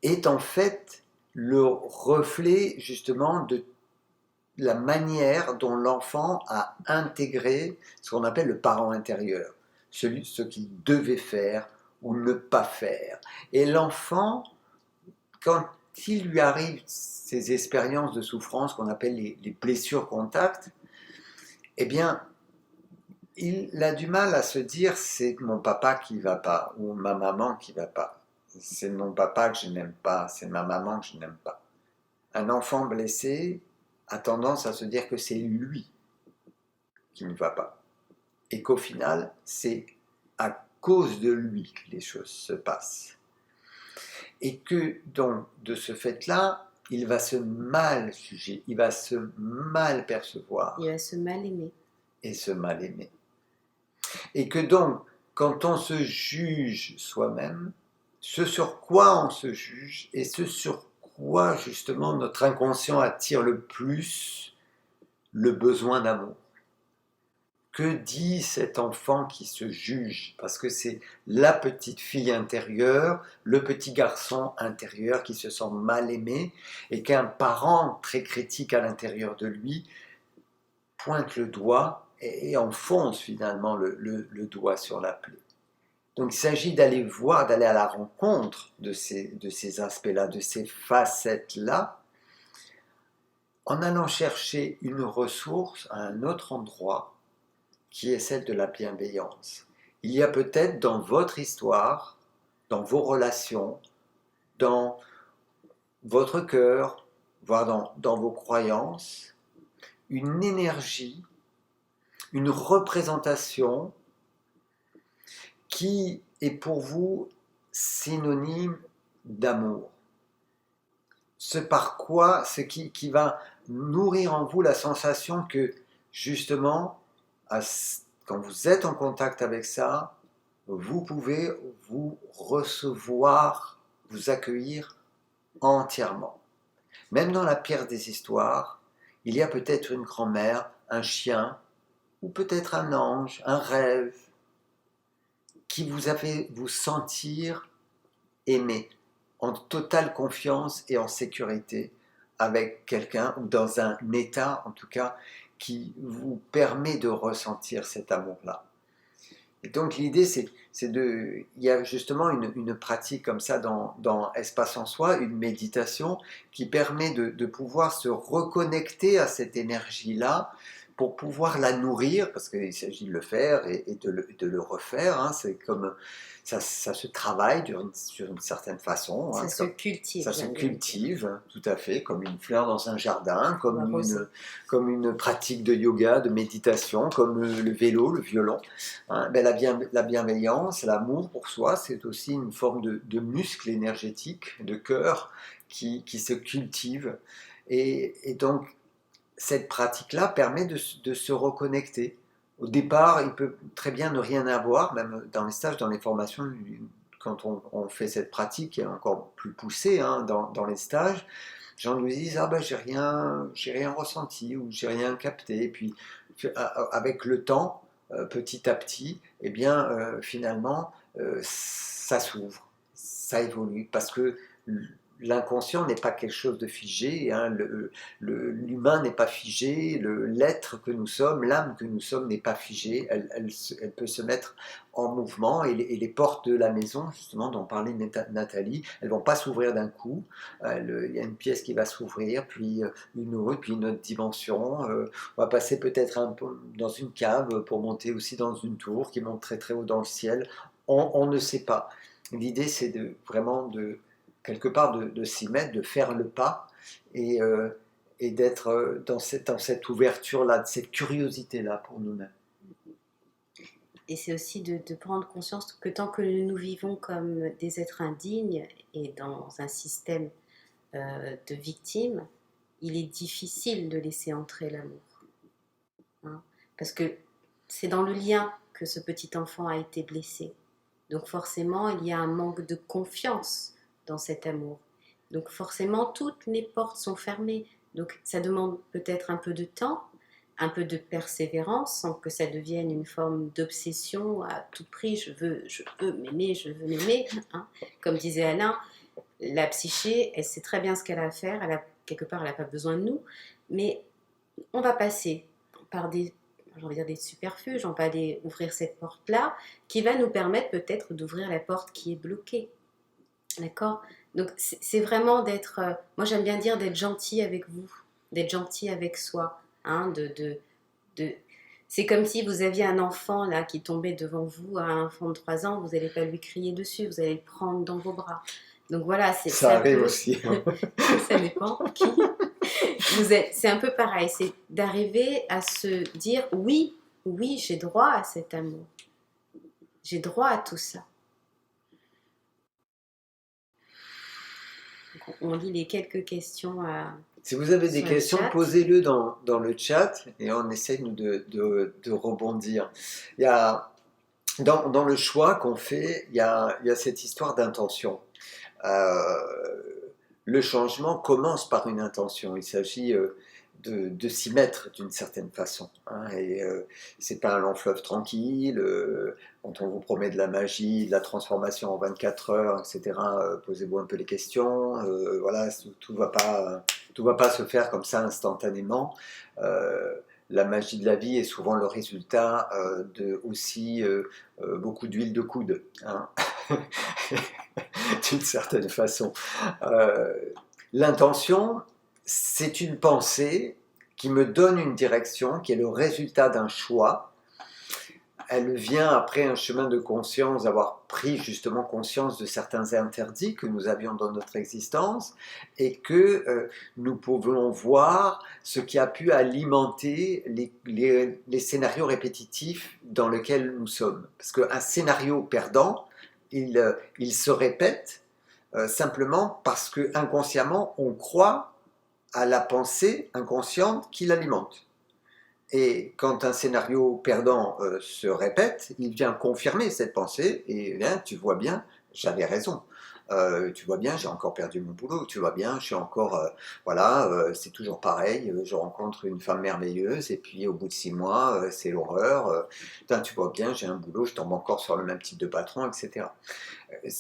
est en fait le reflet justement de la manière dont l'enfant a intégré ce qu'on appelle le parent intérieur, ce qu'il devait faire ou ne pas faire. Et l'enfant, quand il lui arrive ces expériences de souffrance qu'on appelle les blessures contact, eh bien, il a du mal à se dire c'est mon papa qui va pas ou ma maman qui va pas. C'est mon papa que je n'aime pas, c'est ma maman que je n'aime pas. Un enfant blessé a tendance à se dire que c'est lui qui ne va pas. Et qu'au final, c'est à cause de lui que les choses se passent. Et que donc, de ce fait-là, il va se mal juger, il va se mal percevoir. Il va se mal aimer. Et se mal aimer. Et que donc, quand on se juge soi-même, ce sur quoi on se juge et ce sur quoi justement notre inconscient attire le plus le besoin d'amour. Que dit cet enfant qui se juge? Parce que c'est la petite fille intérieure, le petit garçon intérieur qui se sent mal aimé et qu'un parent très critique à l'intérieur de lui pointe le doigt et enfonce finalement le doigt sur la plaie. Donc il s'agit d'aller voir, d'aller à la rencontre de ces aspects-là, de ces facettes-là, en allant chercher une ressource à un autre endroit qui est celle de la bienveillance. Il y a peut-être dans votre histoire, dans vos relations, dans votre cœur, voire dans vos croyances, une énergie, une représentation qui est pour vous synonyme d'amour. Ce par quoi, ce qui va nourrir en vous la sensation que justement, quand vous êtes en contact avec ça, vous pouvez vous recevoir, vous accueillir entièrement. Même dans la pire des histoires, il y a peut-être une grand-mère, un chien, ou peut-être un ange, un rêve, qui vous a fait vous sentir aimé, en totale confiance et en sécurité avec quelqu'un, ou dans un état en tout cas, qui vous permet de ressentir cet amour-là. Et donc l'idée, il y a justement une pratique comme ça dans Espace en Soi, une méditation qui permet de pouvoir se reconnecter à cette énergie-là pour pouvoir la nourrir, parce qu'il s'agit de le faire et de le refaire. Hein. C'est comme ça se travaille sur une certaine façon. Ça Hein, se cultive. ça se cultive, tout à fait, comme une fleur dans un jardin, comme une pratique de yoga, de méditation, comme le vélo, le violon. Hein. Ben, la bienveillance, l'amour pour soi, c'est aussi une forme de muscle énergétique, de cœur qui se cultive. Et donc, cette pratique-là permet de se reconnecter. Au départ, il peut très bien ne rien avoir, même dans les stages, dans les formations, quand on fait cette pratique qui est encore plus poussée hein, dans les stages, les gens nous disent ah ben j'ai rien ressenti ou j'ai rien capté. Et puis avec le temps, petit à petit, eh bien finalement ça s'ouvre, ça évolue parce que l'inconscient n'est pas quelque chose de figé, hein, l'humain n'est pas figé, l'être que nous sommes, l'âme que nous sommes n'est pas figée, elle peut se mettre en mouvement et les portes de la maison, justement, dont parlait Nathalie, elles ne vont pas s'ouvrir d'un coup, il y a une pièce qui va s'ouvrir, puis une autre, puis une autre dimension, on va passer peut-être un peu dans une cave pour monter aussi dans une tour qui monte très très haut dans le ciel, on ne sait pas. L'idée c'est vraiment quelque part de s'y mettre, de faire le pas et d'être dans cette ouverture-là, cette curiosité-là pour nous-mêmes. Et c'est aussi de prendre conscience que tant que nous vivons comme des êtres indignes et dans un système de victimes, il est difficile de laisser entrer l'amour. Hein, parce que c'est dans le lien que ce petit enfant a été blessé. Donc forcément, il y a un manque de confiance dans cet amour. Donc forcément, toutes les portes sont fermées. Donc ça demande peut-être un peu de temps, un peu de persévérance, sans que ça devienne une forme d'obsession à tout prix. Je veux m'aimer, je veux m'aimer. Hein. Comme disait Alain, la psyché, elle sait très bien ce qu'elle a à faire. Quelque part, elle n'a pas besoin de nous. Mais on va passer par des subterfuges, on va aller ouvrir cette porte-là, qui va nous permettre peut-être d'ouvrir la porte qui est bloquée. D'accord ? Donc c'est vraiment d'être, moi j'aime bien dire d'être gentil avec vous, d'être gentil avec soi. Hein, c'est comme si vous aviez un enfant là qui tombait devant vous, un enfant de 3 ans, vous n'allez pas lui crier dessus, vous allez le prendre dans vos bras. Donc voilà, ça arrive aussi. Ça dépend qui. C'est un peu pareil, c'est d'arriver à se dire oui, j'ai droit à cet amour. J'ai droit à tout ça. Donc, on lit les quelques questions à... Si vous avez des questions, posez-le dans le chat et on essaie de rebondir. Il y a, dans le choix qu'on fait, il y a cette histoire d'intention. Le changement commence par une intention. Il s'agit de s'y mettre d'une certaine façon. Hein, et c'est pas un long fleuve tranquille. Quand on vous promet de la magie, de la transformation en 24 heures, etc., posez-vous un peu les questions. Voilà, tout va pas se faire comme ça instantanément. La magie de la vie est souvent le résultat de aussi beaucoup d'huile de coude. Hein. D'une certaine façon. L'intention, c'est une pensée qui me donne une direction, qui est le résultat d'un choix. Elle vient après un chemin de conscience, d'avoir pris justement conscience de certains interdits que nous avions dans notre existence et que nous pouvons voir ce qui a pu alimenter les scénarios répétitifs dans lesquels nous sommes. Parce qu'un scénario perdant, il se répète simplement parce que inconsciemment on croit à la pensée inconsciente qui l'alimente. Et quand un scénario perdant se répète, il vient confirmer cette pensée et bien, tu vois bien, j'avais raison. Tu vois bien, j'ai encore perdu mon boulot. Tu vois bien, je suis encore, c'est toujours pareil. Je rencontre une femme merveilleuse et puis au bout de 6 mois, c'est l'horreur. Tu vois bien, j'ai un boulot, je tombe encore sur le même type de patron, etc.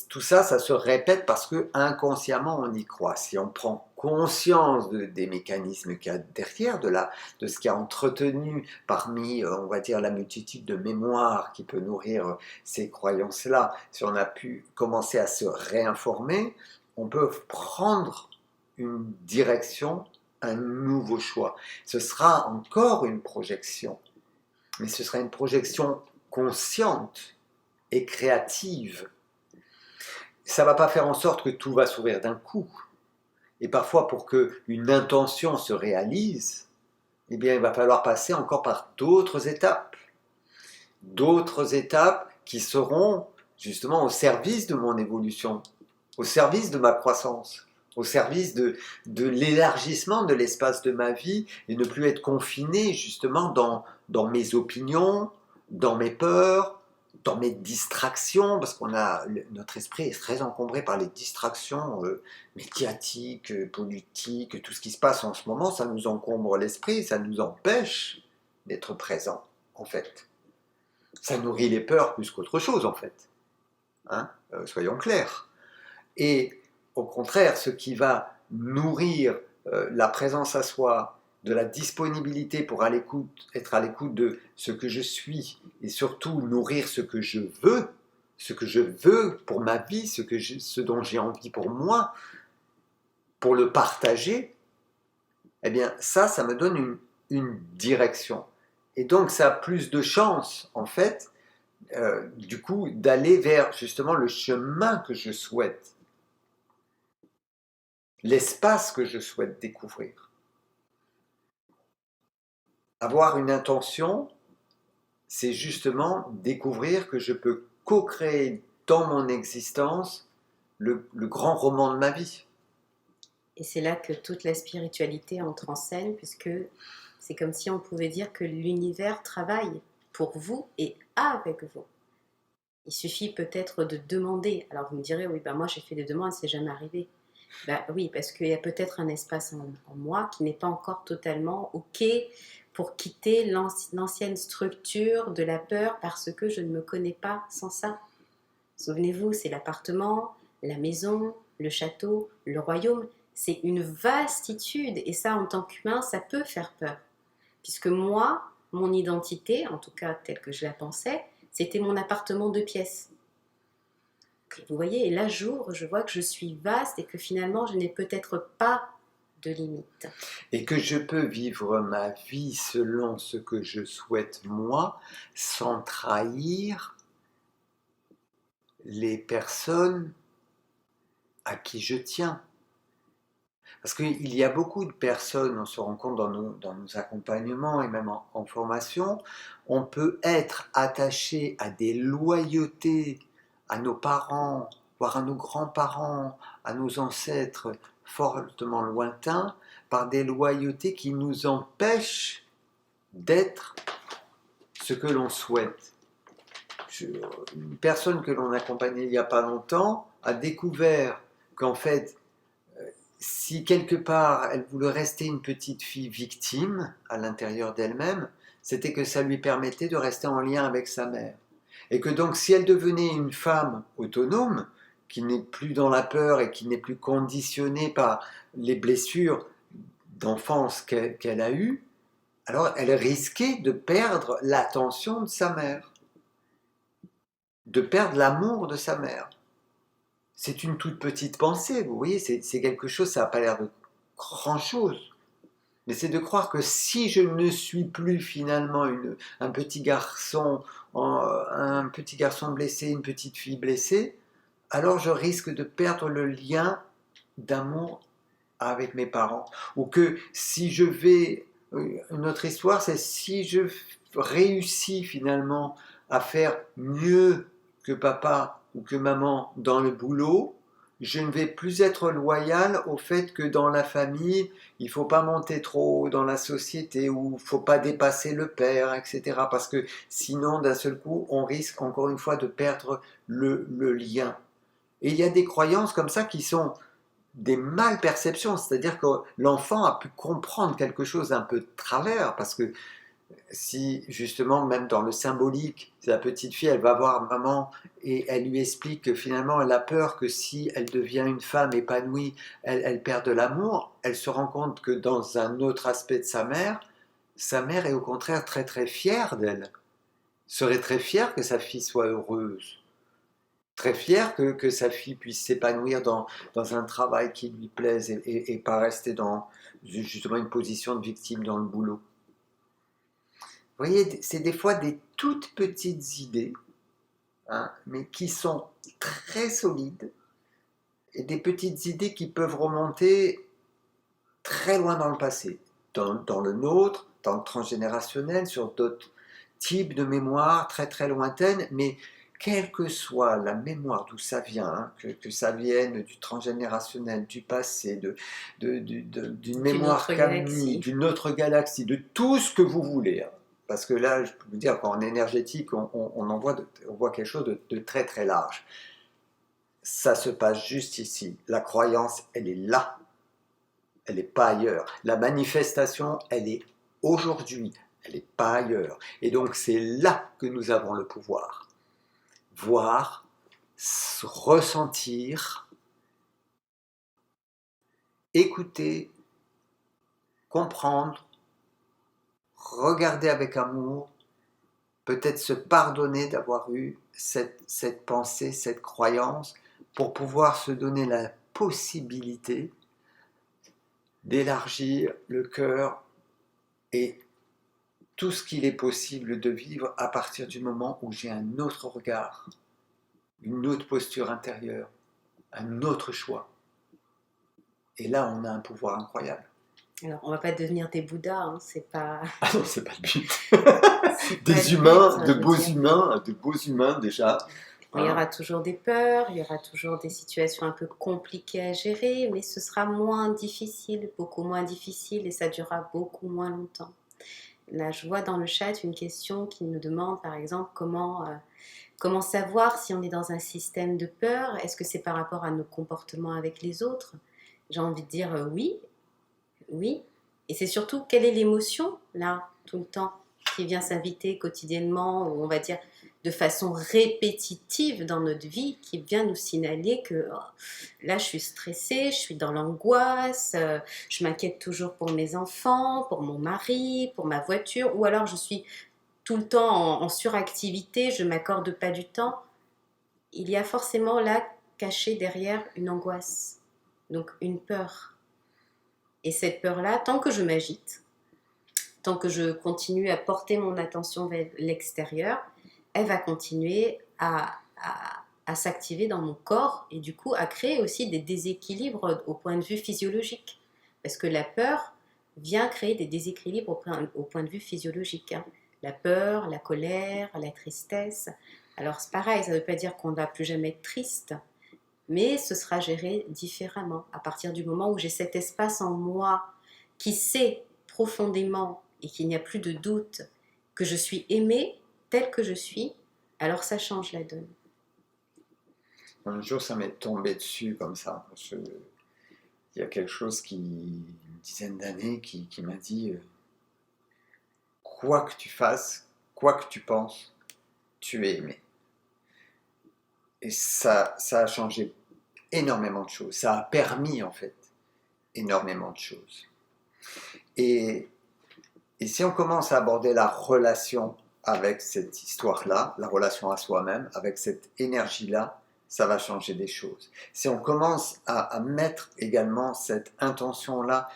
Tout ça, ça se répète parce que inconsciemment on y croit. Si on prend conscience des mécanismes qu'il y a derrière, de ce qui a entretenu parmi, on va dire, la multitude de mémoires qui peut nourrir ces croyances-là, si on a pu commencer à se réinformer, on peut prendre une direction, un nouveau choix. Ce sera encore une projection, mais ce sera une projection consciente et créative. Ça ne va pas faire en sorte que tout va s'ouvrir d'un coup. Et parfois, pour qu'une intention se réalise, eh bien, il va falloir passer encore par d'autres étapes qui seront justement au service de mon évolution, au service de ma croissance, au service de l'élargissement de l'espace de ma vie et ne plus être confiné justement dans mes opinions, dans mes peurs, dans mes distractions, parce notre esprit est très encombré par les distractions médiatiques, politiques, tout ce qui se passe en ce moment, ça nous encombre l'esprit, ça nous empêche d'être présent, en fait. Ça nourrit les peurs plus qu'autre chose, en fait. Hein, soyons clairs. Et au contraire, ce qui va nourrir la présence à soi, de la disponibilité pour être à l'écoute de ce que je suis et surtout nourrir ce que je veux pour ma vie, ce dont j'ai envie pour moi, pour le partager, eh bien ça me donne une direction. Et donc ça a plus de chances, en fait, du coup, d'aller vers justement le chemin que je souhaite, l'espace que je souhaite découvrir. Avoir une intention, c'est justement découvrir que je peux co-créer dans mon existence le grand roman de ma vie. Et c'est là que toute la spiritualité entre en scène, puisque c'est comme si on pouvait dire que l'univers travaille pour vous et avec vous. Il suffit peut-être de demander. Alors vous me direz, oui, moi j'ai fait des demandes, c'est jamais arrivé. Oui, parce qu'il y a peut-être un espace en moi qui n'est pas encore totalement OK pour quitter l'ancienne structure de la peur parce que je ne me connais pas sans ça. Souvenez-vous, c'est l'appartement, la maison, le château, le royaume. C'est une vastitude et ça, en tant qu'humain, ça peut faire peur. Puisque moi, mon identité, en tout cas telle que je la pensais, c'était mon appartement 2 pièces. Vous voyez, et là, je vois que je suis vaste et que finalement, je n'ai peut-être pas de limite. Et que je peux vivre ma vie selon ce que je souhaite moi, sans trahir les personnes à qui je tiens. Parce qu'il y a beaucoup de personnes, on se rend compte dans nos accompagnements et même en formation, on peut être attaché à des loyautés à nos parents, voire à nos grands-parents, à nos ancêtres fortement lointains, par des loyautés qui nous empêchent d'être ce que l'on souhaite. Une personne que l'on accompagnait il n'y a pas longtemps a découvert qu'en fait, si quelque part elle voulait rester une petite fille victime à l'intérieur d'elle-même, c'était que ça lui permettait de rester en lien avec sa mère. Et que donc si elle devenait une femme autonome, qui n'est plus dans la peur et qui n'est plus conditionnée par les blessures d'enfance qu'elle a eues, alors elle risquait de perdre l'attention de sa mère, de perdre l'amour de sa mère. C'est une toute petite pensée, vous voyez, c'est quelque chose, ça n'a pas l'air de grand-chose. Mais c'est de croire que si je ne suis plus finalement un petit garçon blessé, une petite fille blessée, alors je risque de perdre le lien d'amour avec mes parents. Ou que si je vais... Une autre histoire, c'est si je réussis finalement à faire mieux que papa ou que maman dans le boulot, je ne vais plus être loyal au fait que dans la famille, il ne faut pas monter trop haut dans la société ou il ne faut pas dépasser le père, etc. Parce que sinon, d'un seul coup, on risque encore une fois de perdre le lien. Et il y a des croyances comme ça qui sont des malperceptions, c'est-à-dire que l'enfant a pu comprendre quelque chose un peu de travers, parce que Si justement, même dans le symbolique, la petite fille, elle va voir maman et elle lui explique que finalement, elle a peur que si elle devient une femme épanouie, elle perd de l'amour, elle se rend compte que dans un autre aspect de sa mère est au contraire très très fière d'elle, serait très fière que sa fille soit heureuse, très fière que sa fille puisse s'épanouir dans un travail qui lui plaise et pas rester dans justement une position de victime dans le boulot. Vous voyez, c'est des fois des toutes petites idées, hein, mais qui sont très solides, et des petites idées qui peuvent remonter très loin dans le passé, dans le nôtre, dans le transgénérationnel, sur d'autres types de mémoires très très lointaines, mais quelle que soit la mémoire d'où ça vient, hein, que ça vienne du transgénérationnel, du passé, d'une d'une mémoire autre kammi, galaxie. d'une autre galaxie, de tout ce que vous voulez, hein. Parce que là, je peux vous dire qu'en énergétique, on voit quelque chose de très très large. Ça se passe juste ici. La croyance, elle est là. Elle n'est pas ailleurs. La manifestation, elle est aujourd'hui. Elle n'est pas ailleurs. Et donc, c'est là que nous avons le pouvoir. Voir, ressentir, écouter, comprendre, regarder avec amour, peut-être se pardonner d'avoir eu cette pensée, cette croyance, pour pouvoir se donner la possibilité d'élargir le cœur et tout ce qu'il est possible de vivre à partir du moment où j'ai un autre regard, une autre posture intérieure, un autre choix. Et là, on a un pouvoir incroyable. Alors, on va pas devenir des Bouddhas, hein, c'est pas, Ah non, c'est pas le but. c'est pas Des le but, humains, je veux dire. de beaux humains déjà. Il y Hein. aura toujours des peurs, il y aura toujours des situations un peu compliquées à gérer, mais ce sera moins difficile, beaucoup moins difficile, et ça durera beaucoup moins longtemps. Là, je vois dans le chat une question qui nous demande, par exemple, comment savoir si on est dans un système de peur. Est-ce que c'est par rapport à nos comportements avec les autres? J'ai envie de dire oui, oui. Et c'est surtout quelle est l'émotion, là, tout le temps, qui vient s'inviter quotidiennement, ou on va dire de façon répétitive dans notre vie, qui vient nous signaler que oh, là, je suis stressée, je suis dans l'angoisse, je m'inquiète toujours pour mes enfants, pour mon mari, pour ma voiture, ou alors je suis tout le temps en suractivité, je ne m'accorde pas du temps. Il y a forcément là, caché derrière, une angoisse, donc une peur. Et cette peur-là, tant que je m'agite, tant que je continue à porter mon attention vers l'extérieur, elle va continuer à s'activer dans mon corps et du coup à créer aussi des déséquilibres au point de vue physiologique. Parce que la peur vient créer des déséquilibres au point de vue physiologique, hein. La peur, la colère, la tristesse. Alors c'est pareil, ça ne veut pas dire qu'on ne va plus jamais être triste, mais ce sera géré différemment à partir du moment où j'ai cet espace en moi qui sait profondément et qu'il n'y a plus de doute que je suis aimée telle que je suis, alors ça change la donne. Un jour, ça m'est tombé dessus comme ça. Il y a quelque chose une dizaine d'années, qui m'a dit quoi que tu fasses, quoi que tu penses, tu es aimé. Et ça a changé énormément de choses. Ça a permis, en fait, énormément de choses. Et, et si on commence à aborder la relation avec cette histoire-là, la relation à soi-même, avec cette énergie-là, ça va changer des choses. Si on commence à mettre également cette intention-là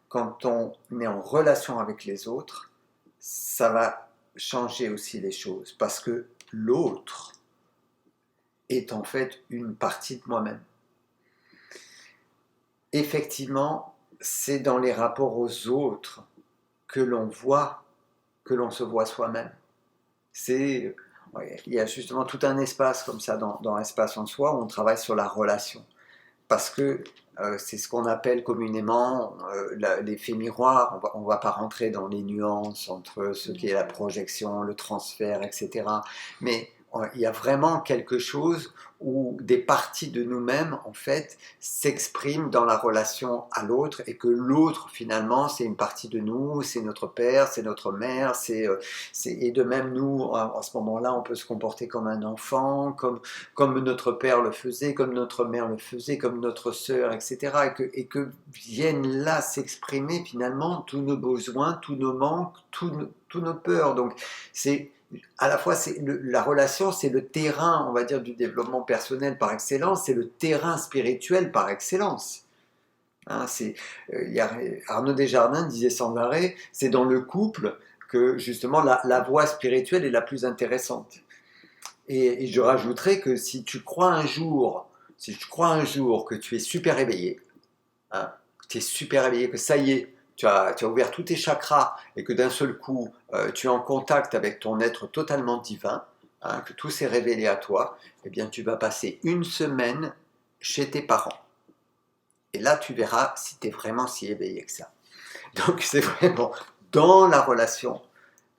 quand on est en relation avec les autres, ça va changer aussi les choses. Parce que l'autre est en fait une partie de moi-même. Effectivement, c'est dans les rapports aux autres que l'on voit, que l'on se voit soi-même. Il y a justement tout un espace comme ça dans l'espace en soi où on travaille sur la relation. Parce que c'est ce qu'on appelle communément l'effet miroir. On va pas rentrer dans les nuances entre ce qui est la projection, le transfert, etc. Mais il y a vraiment quelque chose où des parties de nous-mêmes, en fait, s'expriment dans la relation à l'autre et que l'autre, finalement, c'est une partie de nous, c'est notre père, c'est notre mère, et de même, nous, à ce moment-là, on peut se comporter comme un enfant, comme notre père le faisait, comme notre mère le faisait, comme notre sœur, etc. Et que viennent là s'exprimer, finalement, tous nos besoins, tous nos manques, tous nos peurs. Donc, c'est à la fois, la relation, c'est le terrain, on va dire, du développement personnel par excellence, c'est le terrain spirituel par excellence. Hein, Arnaud Desjardins disait sans arrêt, c'est dans le couple que justement la voie spirituelle est la plus intéressante. Et je rajouterais que si tu crois un jour que tu es super éveillé, hein, que tu es super éveillé, que ça y est, tu as ouvert tous tes chakras et que d'un seul coup, tu es en contact avec ton être totalement divin, hein, que tout s'est révélé à toi, eh bien tu vas passer une semaine chez tes parents. Et là, tu verras si tu es vraiment si éveillé que ça. Donc c'est vraiment dans la relation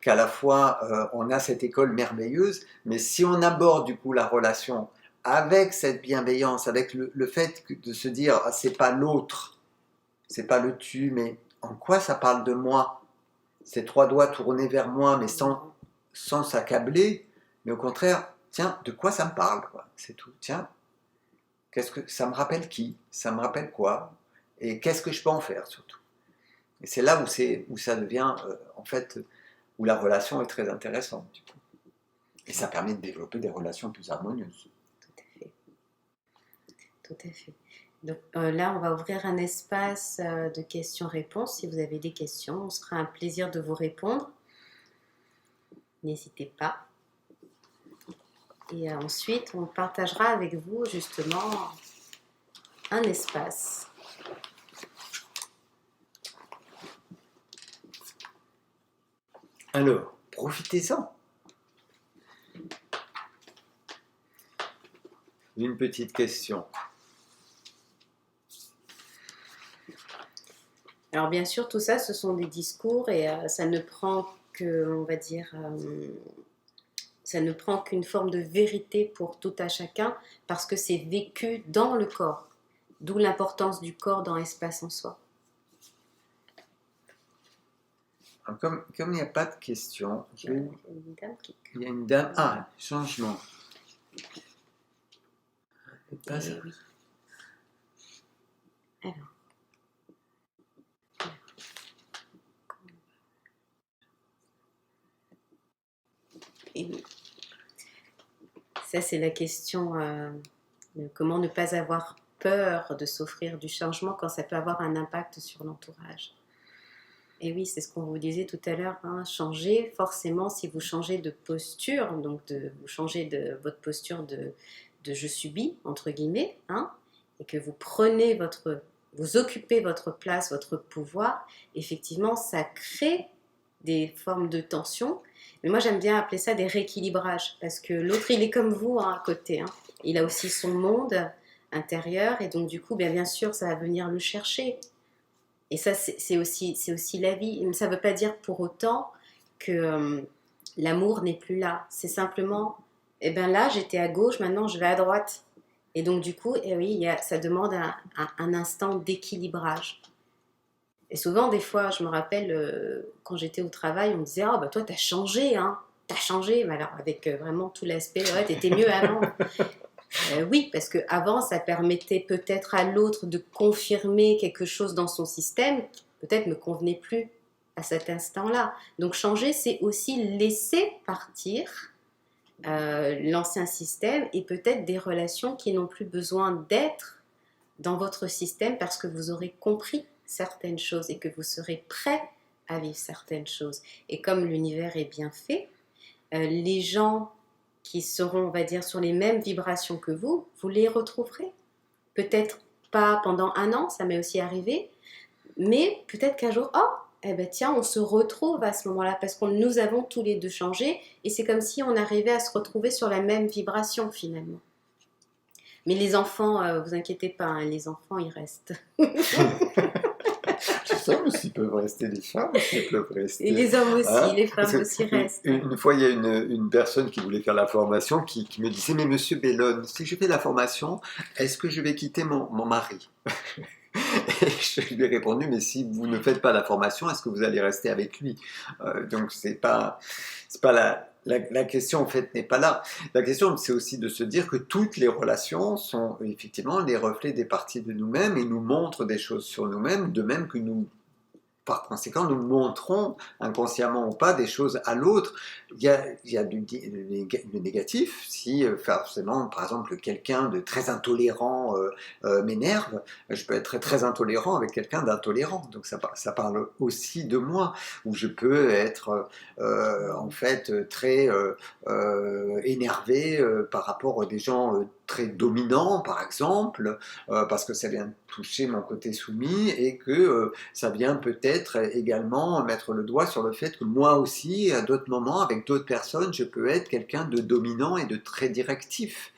qu'à la fois on a cette école merveilleuse, mais si on aborde du coup la relation avec cette bienveillance, avec le fait de se dire ah, c'est pas l'autre, c'est pas le tu, mais en quoi ça parle de moi? Ces trois doigts tournés vers moi, mais sans s'accabler, mais au contraire, tiens, de quoi ça me parle, quoi. C'est tout. Tiens, qu'est-ce que ça me rappelle qui? Ça me rappelle quoi? Et qu'est-ce que je peux en faire surtout? Et c'est là où ça devient, en fait, où la relation est très intéressante, du coup. Et ça permet de développer des relations plus harmonieuses. Tout à fait. Tout à fait. Donc là, on va ouvrir un espace de questions-réponses. Si vous avez des questions, on se fera un plaisir de vous répondre. N'hésitez pas. Et ensuite, on partagera avec vous justement un espace. Alors, profitez-en. Une petite question. Alors bien sûr, tout ça, ce sont des discours et ça ne prend que, on va dire, ça ne prend qu'une forme de vérité pour tout à chacun parce que c'est vécu dans le corps. D'où l'importance du corps dans l'espace en soi. Alors, comme il n'y a pas de question, Il y a une dame qui... Il y a une dame. Ah, changement. Pas ça. Oui. Alors. Et oui. Ça, c'est la question de comment ne pas avoir peur de s'offrir du changement quand ça peut avoir un impact sur l'entourage. Et oui, c'est ce qu'on vous disait tout à l'heure, hein, changer, forcément, si vous changez de posture, donc vous changez de votre posture de je subis, entre guillemets, hein, et que vous vous occupez votre place, votre pouvoir, effectivement, ça crée des formes de tension. Mais moi, j'aime bien appeler ça des rééquilibrages, parce que l'autre, il est comme vous, hein, à côté. Hein. Il a aussi son monde intérieur, et donc, du coup, bien sûr, ça va venir le chercher. Et ça, c'est aussi la vie. Ça ne veut pas dire pour autant que l'amour n'est plus là. C'est simplement, eh bien là, j'étais à gauche, maintenant je vais à droite. Et donc, du coup, eh oui, ça demande un instant d'équilibrage. Et souvent, des fois, je me rappelle, quand j'étais au travail, on me disait « Ah, bah toi, t'as changé, hein, t'as changé. » Mais alors, avec vraiment tout l'aspect « Ouais, t'étais mieux avant. » Oui, parce qu'avant, ça permettait peut-être à l'autre de confirmer quelque chose dans son système qui peut-être ne convenait plus à cet instant-là. Donc changer, c'est aussi laisser partir l'ancien système et peut-être des relations qui n'ont plus besoin d'être dans votre système parce que vous aurez compris certaines choses et que vous serez prêt à vivre certaines choses. Et comme l'univers est bien fait, les gens qui seront, on va dire, sur les mêmes vibrations que vous, vous les retrouverez. Peut-être pas pendant 1 an, ça m'est aussi arrivé, mais peut-être qu'un jour, oh, eh ben tiens, on se retrouve à ce moment-là, parce que nous avons tous les deux changé, et c'est comme si on arrivait à se retrouver sur la même vibration, finalement. Mais les enfants, vous inquiétez pas, hein, les enfants, ils restent. Je les hommes aussi peuvent rester, les femmes aussi peuvent rester. Et les hommes aussi, Hein? les Parce femmes que aussi restent. une fois, il y a une personne qui voulait faire la formation qui me disait, mais monsieur Bellone, si je fais la formation, est-ce que je vais quitter mon mari? Et je lui ai répondu, mais si vous ne faites pas la formation, est-ce que vous allez rester avec lui? Donc c'est pas la question en fait n'est pas là. La question c'est aussi de se dire que toutes les relations sont effectivement les reflets des parties de nous-mêmes et nous montrent des choses sur nous-mêmes, de même que nous par conséquent, nous montrons, inconsciemment ou pas, des choses à l'autre. Il y a du négatif. Si forcément, par exemple, quelqu'un de très intolérant m'énerve, je peux être très, très intolérant avec quelqu'un d'intolérant. Donc ça parle aussi de moi, où je peux être en fait très énervé par rapport à des gens très dominants, par exemple, parce que ça vient toucher mon côté soumis et que ça vient peut-être également mettre le doigt sur le fait que moi aussi, à d'autres moments, avec d'autres personnes, je peux être quelqu'un de dominant et de très directif.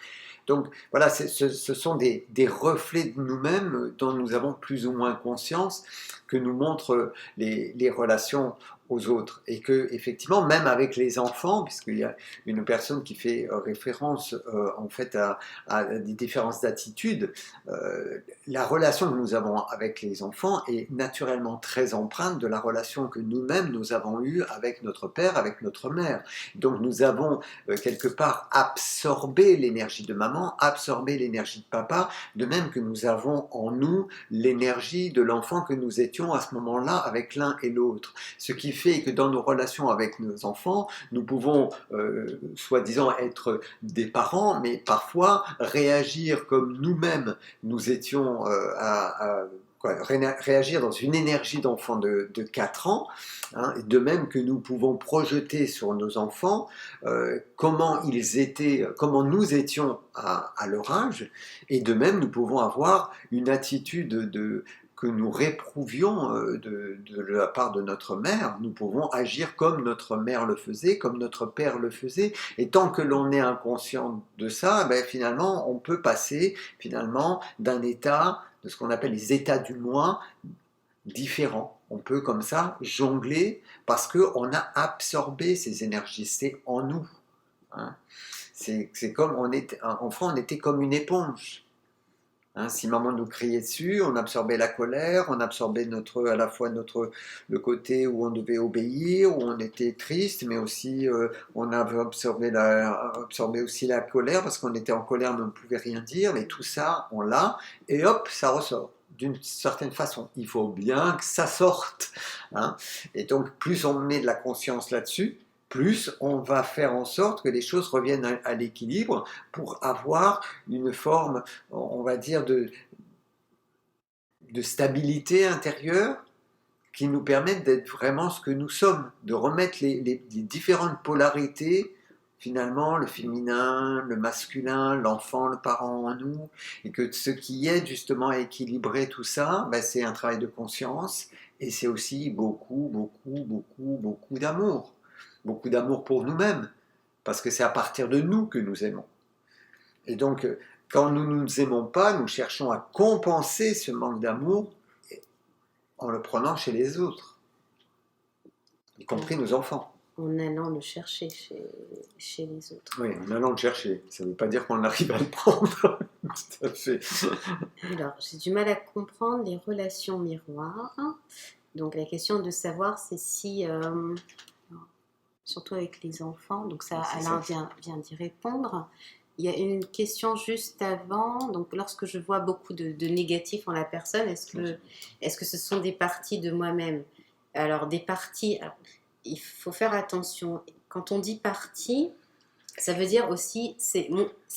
Donc voilà, ce sont des reflets de nous-mêmes dont nous avons plus ou moins conscience que nous montrent les relations aux autres. Et que effectivement, même avec les enfants, puisqu'il y a une personne qui fait référence en fait à des différences d'attitude, la relation que nous avons avec les enfants est naturellement très empreinte de la relation que nous-mêmes nous avons eue avec notre père, avec notre mère. Donc nous avons quelque part absorbé l'énergie de maman, absorbé l'énergie de papa, de même que nous avons en nous l'énergie de l'enfant que nous étions à ce moment-là avec l'un et l'autre. Ce qui fait que dans nos relations avec nos enfants, nous pouvons soi-disant être des parents, mais parfois réagir comme nous-mêmes nous étions réagir dans une énergie d'enfant de 4 ans, hein, de même que nous pouvons projeter sur nos enfants comment ils étaient, comment nous étions à leur âge, et de même nous pouvons avoir une attitude que nous réprouvions de la part de notre mère, nous pouvons agir comme notre mère le faisait, comme notre père le faisait, et tant que l'on est inconscient de ça, ben, finalement, on peut passer finalement d'un état, de ce qu'on appelle les états du moi, différents. On peut comme ça jongler parce qu'on a absorbé ces énergies, c'est en nous. Hein. C'est comme enfant, on était comme une éponge. Hein, si maman nous criait dessus, on absorbait la colère, on absorbait à la fois le côté où on devait obéir, où on était triste, mais aussi on avait absorbé aussi la colère parce qu'on était en colère mais on ne pouvait rien dire. Mais tout ça, on l'a et hop, ça ressort. D'une certaine façon, il faut bien que ça sorte. Hein. Et donc, plus on met de la conscience là-dessus, plus on va faire en sorte que les choses reviennent à l'équilibre pour avoir une forme, on va dire, de stabilité intérieure qui nous permette d'être vraiment ce que nous sommes, de remettre les différentes polarités, finalement, le féminin, le masculin, l'enfant, le parent en nous, et que ce qui aide justement à équilibrer tout ça, ben, c'est un travail de conscience, et c'est aussi beaucoup, beaucoup, beaucoup, beaucoup d'amour. Beaucoup d'amour pour nous-mêmes, parce que c'est à partir de nous que nous aimons. Et donc, quand nous ne nous aimons pas, nous cherchons à compenser ce manque d'amour en le prenant chez les autres, y compris nos enfants. En allant le chercher chez les autres. Oui, en allant le chercher. Ça ne veut pas dire qu'on arrive à le prendre. Tout à fait. Alors, j'ai du mal à comprendre les relations miroirs. Donc, la question de savoir, c'est si... surtout avec les enfants, donc ça, Alain vient d'y répondre. Il y a une question juste avant, donc lorsque je vois beaucoup de négatifs en la personne, est-ce que ce sont des parties de moi-même? Alors des parties, il faut faire attention, quand on dit partie, ça veut dire aussi, c'est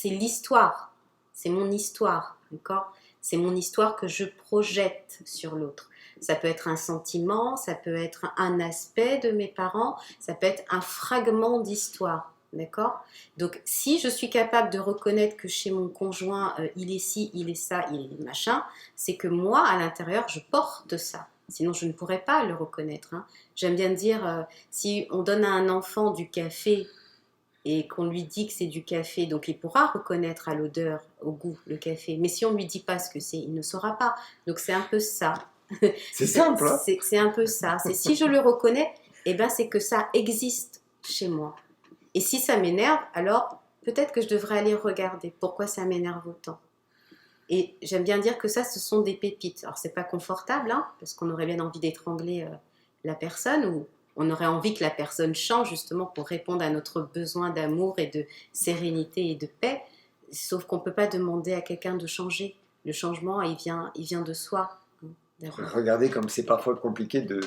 l'histoire, c'est mon histoire, d'accord? C'est mon histoire que je projette sur l'autre. Ça peut être un sentiment, ça peut être un aspect de mes parents, ça peut être un fragment d'histoire, d'accord? Donc, si je suis capable de reconnaître que chez mon conjoint, il est ci, il est ça, il est machin, c'est que moi, à l'intérieur, je porte ça. Sinon, je ne pourrais pas le reconnaître. Hein. J'aime bien dire, si on donne à un enfant du café et qu'on lui dit que c'est du café, donc il pourra reconnaître à l'odeur, au goût, le café. Mais si on ne lui dit pas ce que c'est, il ne saura pas. Donc, c'est un peu ça. C'est simple, hein? C'est un peu ça. C'est si je le reconnais, eh ben, c'est que ça existe chez moi. Et si ça m'énerve, alors peut-être que je devrais aller regarder pourquoi ça m'énerve autant. Et j'aime bien dire que ça, ce sont des pépites. Alors, c'est pas confortable, hein, parce qu'on aurait bien envie d'étrangler la personne, ou on aurait envie que la personne change justement pour répondre à notre besoin d'amour et de sérénité et de paix. Sauf qu'on ne peut pas demander à quelqu'un de changer. Le changement, il vient de soi. Regardez comme c'est parfois compliqué de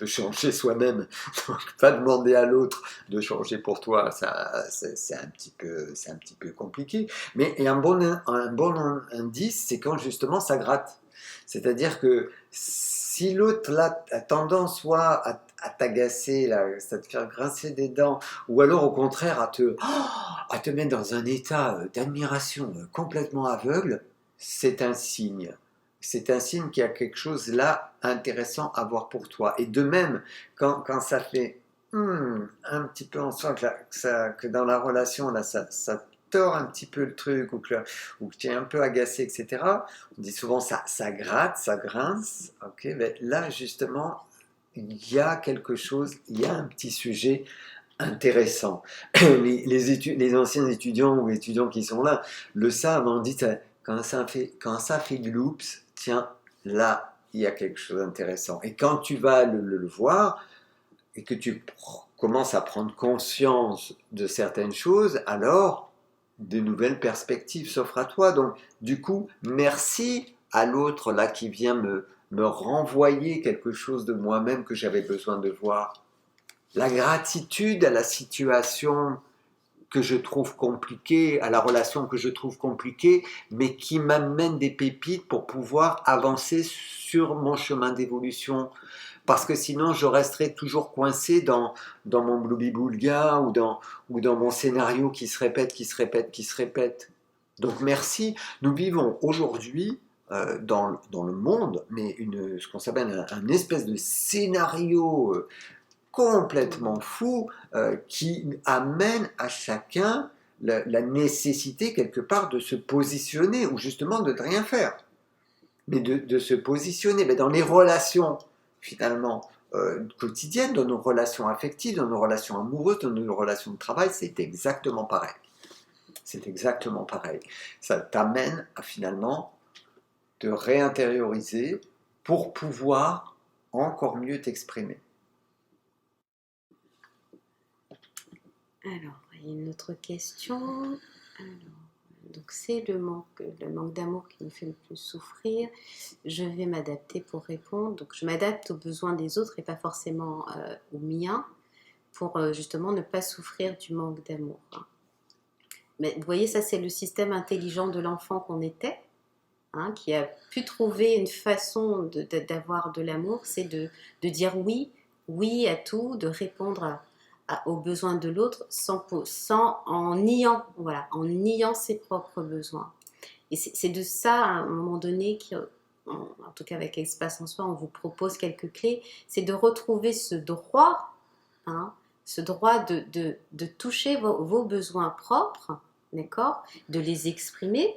changer soi-même. Donc, pas demander à l'autre de changer pour toi, ça, c'est un petit peu compliqué. Mais et un bon indice, c'est quand justement ça gratte. C'est-à-dire que si l'autre là a tendance soit à t'agacer, là, ça te faire grincer des dents, ou alors au contraire à te mettre dans un état d'admiration complètement aveugle, c'est un signe. C'est un signe qu'il y a quelque chose là intéressant à voir pour toi. Et de même, quand ça fait un petit peu en soi que dans la relation, là, ça tord un petit peu le truc, ou que tu es un peu agacé, etc. On dit souvent ça gratte, ça grince. Okay, mais là, justement, il y a quelque chose, il y a un petit sujet intéressant. Les anciens étudiants ou étudiants qui sont là le savent, on dit quand ça fait gloops, tiens, là, il y a quelque chose d'intéressant. Et quand tu vas le voir et que tu commences à prendre conscience de certaines choses, alors de nouvelles perspectives s'offrent à toi. Donc, du coup, merci à l'autre là qui vient me renvoyer quelque chose de moi-même que j'avais besoin de voir. La gratitude à la situation que je trouve compliquée, à la relation que je trouve compliquée, mais qui m'amène des pépites pour pouvoir avancer sur mon chemin d'évolution. Parce que sinon, je resterai toujours coincé dans mon bloubi-boulga ou dans mon scénario qui se répète, qui se répète, qui se répète. Donc merci. Nous vivons aujourd'hui dans le monde, mais ce qu'on s'appelle un espèce de scénario complètement fou qui amène à chacun la nécessité quelque part de se positionner ou justement de ne rien faire, mais de se positionner. Mais dans les relations finalement quotidiennes, dans nos relations affectives, dans nos relations amoureuses, dans nos relations de travail, c'est exactement pareil. C'est exactement pareil. Ça t'amène à finalement te réintérioriser pour pouvoir encore mieux t'exprimer. Alors, il y a une autre question. Donc c'est le manque d'amour qui nous fait le plus souffrir. Je vais m'adapter pour répondre. Donc je m'adapte aux besoins des autres et pas forcément aux miens pour justement ne pas souffrir du manque d'amour. Mais vous voyez, ça c'est le système intelligent de l'enfant qu'on était, hein, qui a pu trouver une façon d'avoir de l'amour, c'est de dire oui à tout, de répondre aux besoins de l'autre en niant ses propres besoins. Et c'est de ça, à un moment donné, en tout cas avec Espace en Soi, on vous propose quelques clés, c'est de retrouver ce droit, hein, ce droit de toucher vos besoins propres, d'accord, de les exprimer,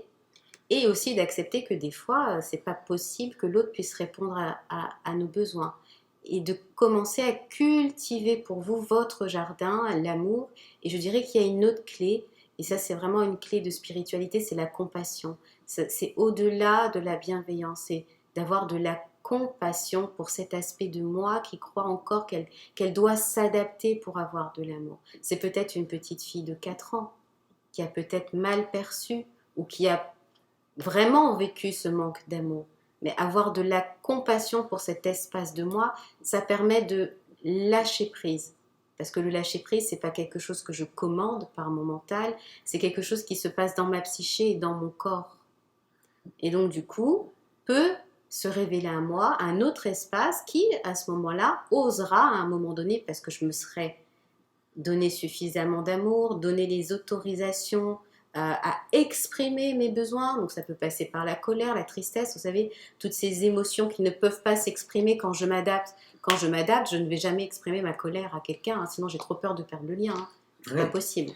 et aussi d'accepter que des fois, c'est pas possible que l'autre puisse répondre à nos besoins. Et de commencer à cultiver pour vous votre jardin, l'amour. Et je dirais qu'il y a une autre clé, et ça c'est vraiment une clé de spiritualité, c'est la compassion. C'est au-delà de la bienveillance, c'est d'avoir de la compassion pour cet aspect de moi qui croit encore qu'elle doit s'adapter pour avoir de l'amour. C'est peut-être une petite fille de 4 ans qui a peut-être mal perçu ou qui a vraiment vécu ce manque d'amour. Mais avoir de la compassion pour cet espace de moi, ça permet de lâcher prise. Parce que le lâcher prise, c'est pas quelque chose que je commande par mon mental, c'est quelque chose qui se passe dans ma psyché et dans mon corps. Et donc du coup, peut se révéler à moi un autre espace qui, à ce moment-là, osera à un moment donné, parce que je me serais donné suffisamment d'amour, donner les autorisations, à exprimer mes besoins. Donc ça peut passer par la colère, la tristesse, vous savez, toutes ces émotions qui ne peuvent pas s'exprimer quand je m'adapte. Quand je m'adapte, je ne vais jamais exprimer ma colère à quelqu'un, hein, sinon j'ai trop peur de perdre le lien. Hein. C'est pas possible.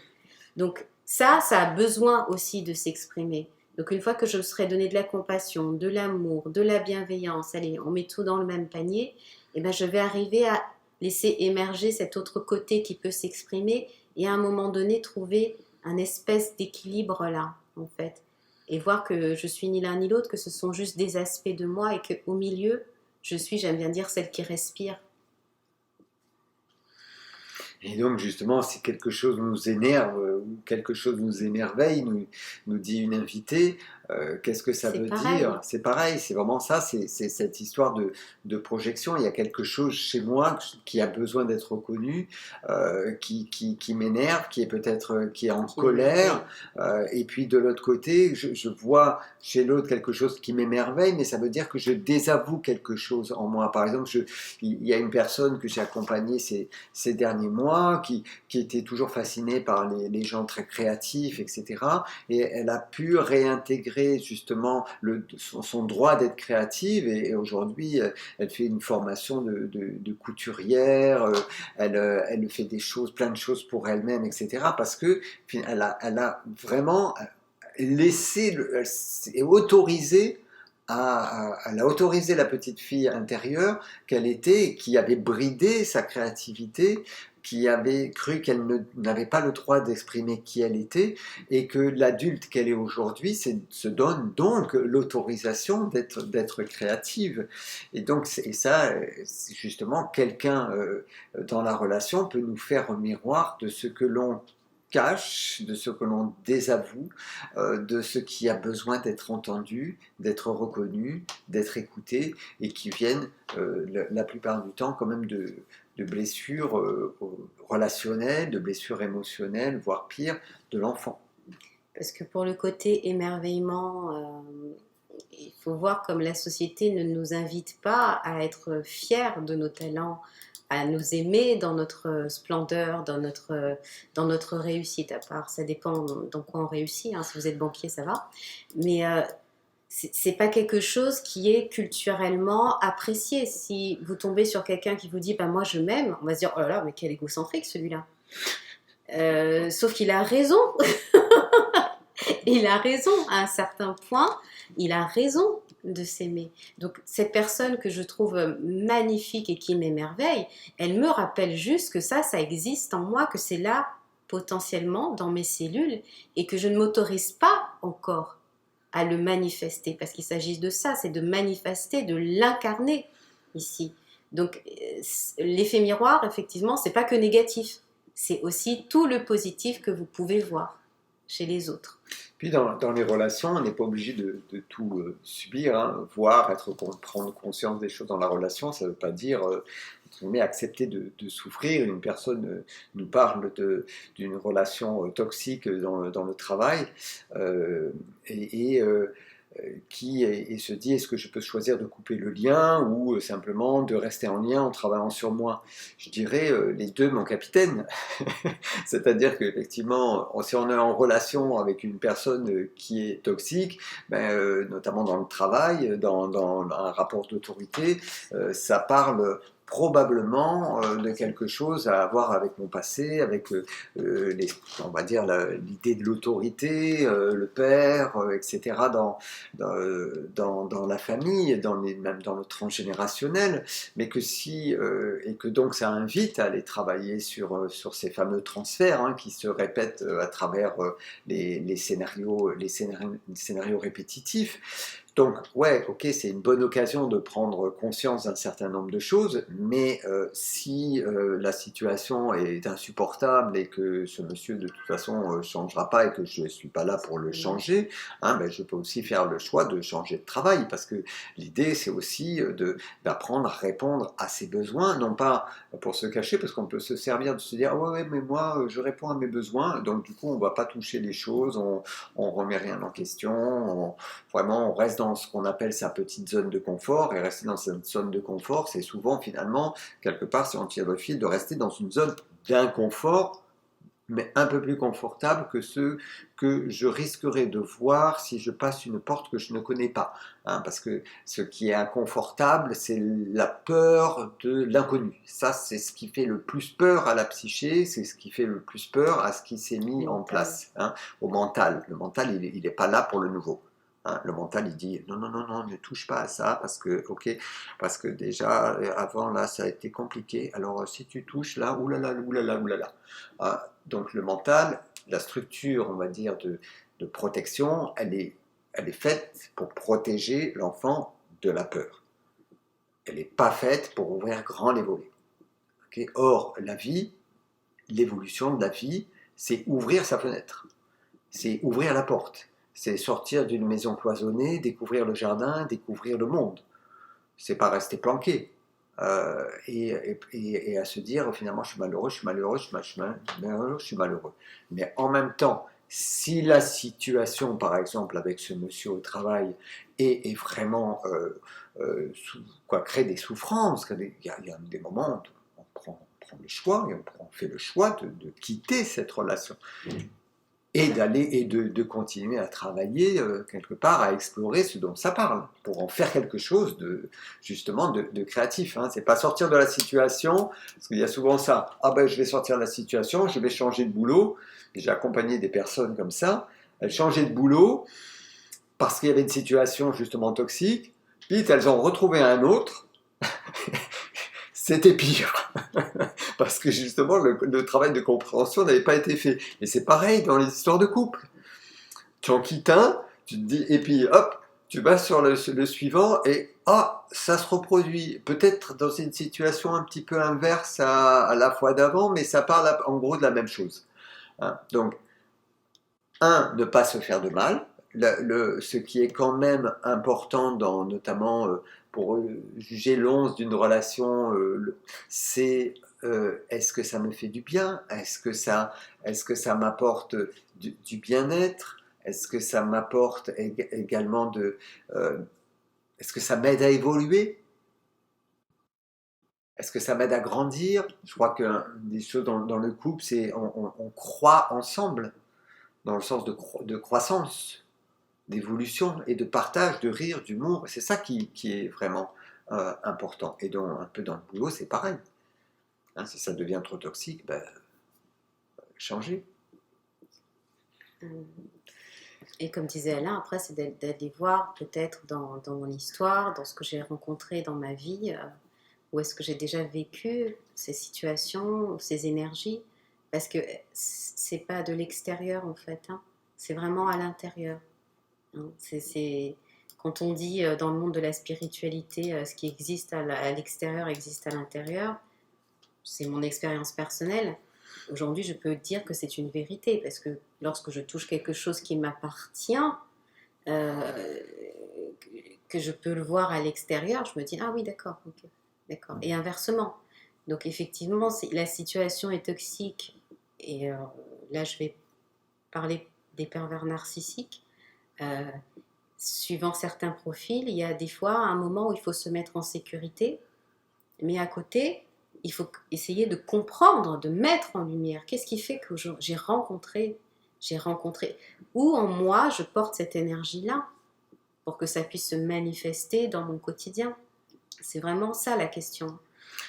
Donc ça a besoin aussi de s'exprimer. Donc une fois que je me serai donné de la compassion, de l'amour, de la bienveillance, allez, on met tout dans le même panier, et ben je vais arriver à laisser émerger cet autre côté qui peut s'exprimer et à un moment donné trouver un espèce d'équilibre là, en fait. Et voir que je suis ni l'un ni l'autre, que ce sont juste des aspects de moi et qu'au milieu, je suis, j'aime bien dire, celle qui respire. Et donc, justement, si quelque chose nous énerve ou quelque chose nous émerveille, nous dit une invitée, qu'est-ce que ça C'est veut dire? pareil. C'est pareil, c'est vraiment ça, c'est cette histoire de projection. Il y a quelque chose chez moi qui a besoin d'être reconnu, qui m'énerve, qui est peut-être qui est en Qui m'émerveille. colère. Et puis de l'autre côté, je vois chez l'autre quelque chose qui m'émerveille, mais ça veut dire que je désavoue quelque chose en moi. Par exemple, il y a une personne que j'ai accompagnée ces derniers mois, qui était toujours fascinée par les gens très créatifs, etc. Et elle a pu réintégrer justement son droit d'être créative et aujourd'hui, elle fait une formation de couturière, elle fait des choses, plein de choses pour elle-même, etc. Parce que elle a vraiment laissé, elle s'est autorisée elle a autorisé la petite fille intérieure qu'elle était, qui avait bridé sa créativité, qui avait cru qu'elle n'avait pas le droit d'exprimer qui elle était, et que l'adulte qu'elle est aujourd'hui se donne donc l'autorisation d'être créative. Et donc, ça, justement, quelqu'un dans la relation peut nous faire un miroir de ce que l'on cache, de ce que l'on désavoue, de ce qui a besoin d'être entendu, d'être reconnu, d'être écouté, et qui viennent la plupart du temps quand même de blessures relationnelles, de blessures émotionnelles, voire pire, de l'enfant. Parce que pour le côté émerveillement, il faut voir comme la société ne nous invite pas à être fiers de nos talents, à nous aimer dans notre splendeur, dans notre réussite. À part, ça dépend dans quoi on réussit. Hein. Si vous êtes banquier, ça va. Mais c'est pas quelque chose qui est culturellement apprécié. Si vous tombez sur quelqu'un qui vous dit bah, moi je m'aime, on va se dire oh là là, mais quel égocentrique celui-là. Sauf qu'il a raison. Il a raison à un certain point, il a raison de s'aimer. Donc cette personne que je trouve magnifique et qui m'émerveille, elle me rappelle juste que ça existe en moi, que c'est là potentiellement dans mes cellules et que je ne m'autorise pas encore à le manifester parce qu'il s'agit de ça, c'est de manifester, de l'incarner ici. Donc l'effet miroir, effectivement, c'est pas que négatif, c'est aussi tout le positif que vous pouvez voir chez les autres. Puis dans les relations, on n'est pas obligé de tout subir, hein. Voir, prendre conscience des choses dans la relation, ça ne veut pas dire accepter de souffrir. Une personne nous parle d'une relation toxique dans le travail et se dit est-ce que je peux choisir de couper le lien ou simplement de rester en lien en travaillant sur moi. Je dirais les deux, mon capitaine. C'est-à-dire qu'effectivement, si on est en relation avec une personne qui est toxique, notamment dans le travail, dans un rapport d'autorité, ça parle probablement de quelque chose à voir avec mon passé, avec on va dire l'idée de l'autorité, le père, etc. Dans la famille, même dans le transgénérationnel, mais que et que donc ça invite à aller travailler sur ces fameux transferts hein, qui se répètent à travers les scénarios répétitifs. Donc, ouais, ok, c'est une bonne occasion de prendre conscience d'un certain nombre de choses, mais si la situation est insupportable et que ce monsieur de toute façon ne changera pas et que je ne suis pas là pour le changer, hein, je peux aussi faire le choix de changer de travail, parce que l'idée c'est aussi d'apprendre à répondre à ses besoins, non pas pour se cacher, parce qu'on peut se servir de se dire ouais, mais moi je réponds à mes besoins, donc du coup on ne va pas toucher les choses, on ne remet rien en question, vraiment on reste dans ce qu'on appelle sa petite zone de confort, et rester dans cette zone de confort, c'est souvent finalement, quelque part, si on tire le fil, de rester dans une zone d'inconfort mais un peu plus confortables que ceux que je risquerais de voir si je passe une porte que je ne connais pas. Hein, parce que ce qui est inconfortable, c'est la peur de l'inconnu. Ça, c'est ce qui fait le plus peur à la psyché, c'est ce qui fait le plus peur à ce qui s'est mis en mental. place, hein, au mental. Le mental, il n'est pas là pour le nouveau. Hein, le mental, il dit non, non, non, non, ne touche pas à ça parce que, ok, parce que déjà avant là, ça a été compliqué. Alors si tu touches là, oulala, oulala, oulala. Ah, donc le mental, la structure, on va dire, de protection, elle est faite pour protéger l'enfant de la peur. Elle n'est pas faite pour ouvrir grand les volets. Okay. Or, la vie, l'évolution de la vie, c'est ouvrir sa fenêtre, c'est ouvrir la porte, c'est sortir d'une maison cloisonnée, découvrir le jardin, découvrir le monde. C'est pas rester planqué. Et à se dire finalement je suis malheureux, je suis malheureux, je suis malheureux. Mais en même temps, si la situation, par exemple, avec ce monsieur au travail est vraiment crée des souffrances, il y a des moments où on prend le choix, et on fait le choix de quitter cette relation et d'aller et de continuer à travailler quelque part, à explorer ce dont ça parle, pour en faire quelque chose de justement de créatif. Hein. C'est pas sortir de la situation, parce qu'il y a souvent ça. Ah ben je vais sortir de la situation, je vais changer de boulot. Et j'ai accompagné des personnes comme ça. Elles changeaient de boulot parce qu'il y avait une situation justement toxique. Puis elles ont retrouvé un autre. C'était pire. Parce que justement, le travail de compréhension n'avait pas été fait. Et c'est pareil dans les histoires de couple. Tu en quittes un, tu te dis, et puis hop, tu vas sur le suivant, et ah, ça se reproduit. Peut-être dans une situation un petit peu inverse à la fois d'avant, mais ça parle en gros de la même chose. Hein. Donc, ne pas se faire de mal. Ce qui est quand même important, notamment pour juger l'once d'une relation, c'est est-ce que ça me fait du bien? Est-ce que ça m'apporte du bien-être? Est-ce que ça m'apporte également est-ce que ça m'aide à évoluer? Est-ce que ça m'aide à grandir? Je crois que des choses dans le couple, c'est on croit ensemble, dans le sens de croissance, d'évolution et de partage, de rire, d'humour. C'est ça qui est vraiment important. Et donc, un peu dans le boulot, c'est pareil. Hein, si ça devient trop toxique, ben, changer. Et comme disait Alain, après, c'est d'aller voir peut-être dans mon histoire, dans ce que j'ai rencontré dans ma vie, où est-ce que j'ai déjà vécu ces situations, ces énergies, parce que c'est pas de l'extérieur en fait, hein. C'est vraiment à l'intérieur. Hein. Quand on dit dans le monde de la spiritualité, ce qui existe à l'extérieur existe à l'intérieur, c'est mon expérience personnelle. Aujourd'hui, je peux dire que c'est une vérité, parce que lorsque je touche quelque chose qui m'appartient, euh, que je peux le voir à l'extérieur, je me dis, ah oui, d'accord, ok, d'accord. Et inversement. Donc effectivement, si la situation est toxique, et là je vais parler des pervers narcissiques, euh, suivant certains profils, il y a des fois un moment où il faut se mettre en sécurité, mais à côté, il faut essayer de comprendre, de mettre en lumière qu'est-ce qui fait que j'ai rencontré, où en moi je porte cette énergie-là pour que ça puisse se manifester dans mon quotidien. C'est vraiment ça la question.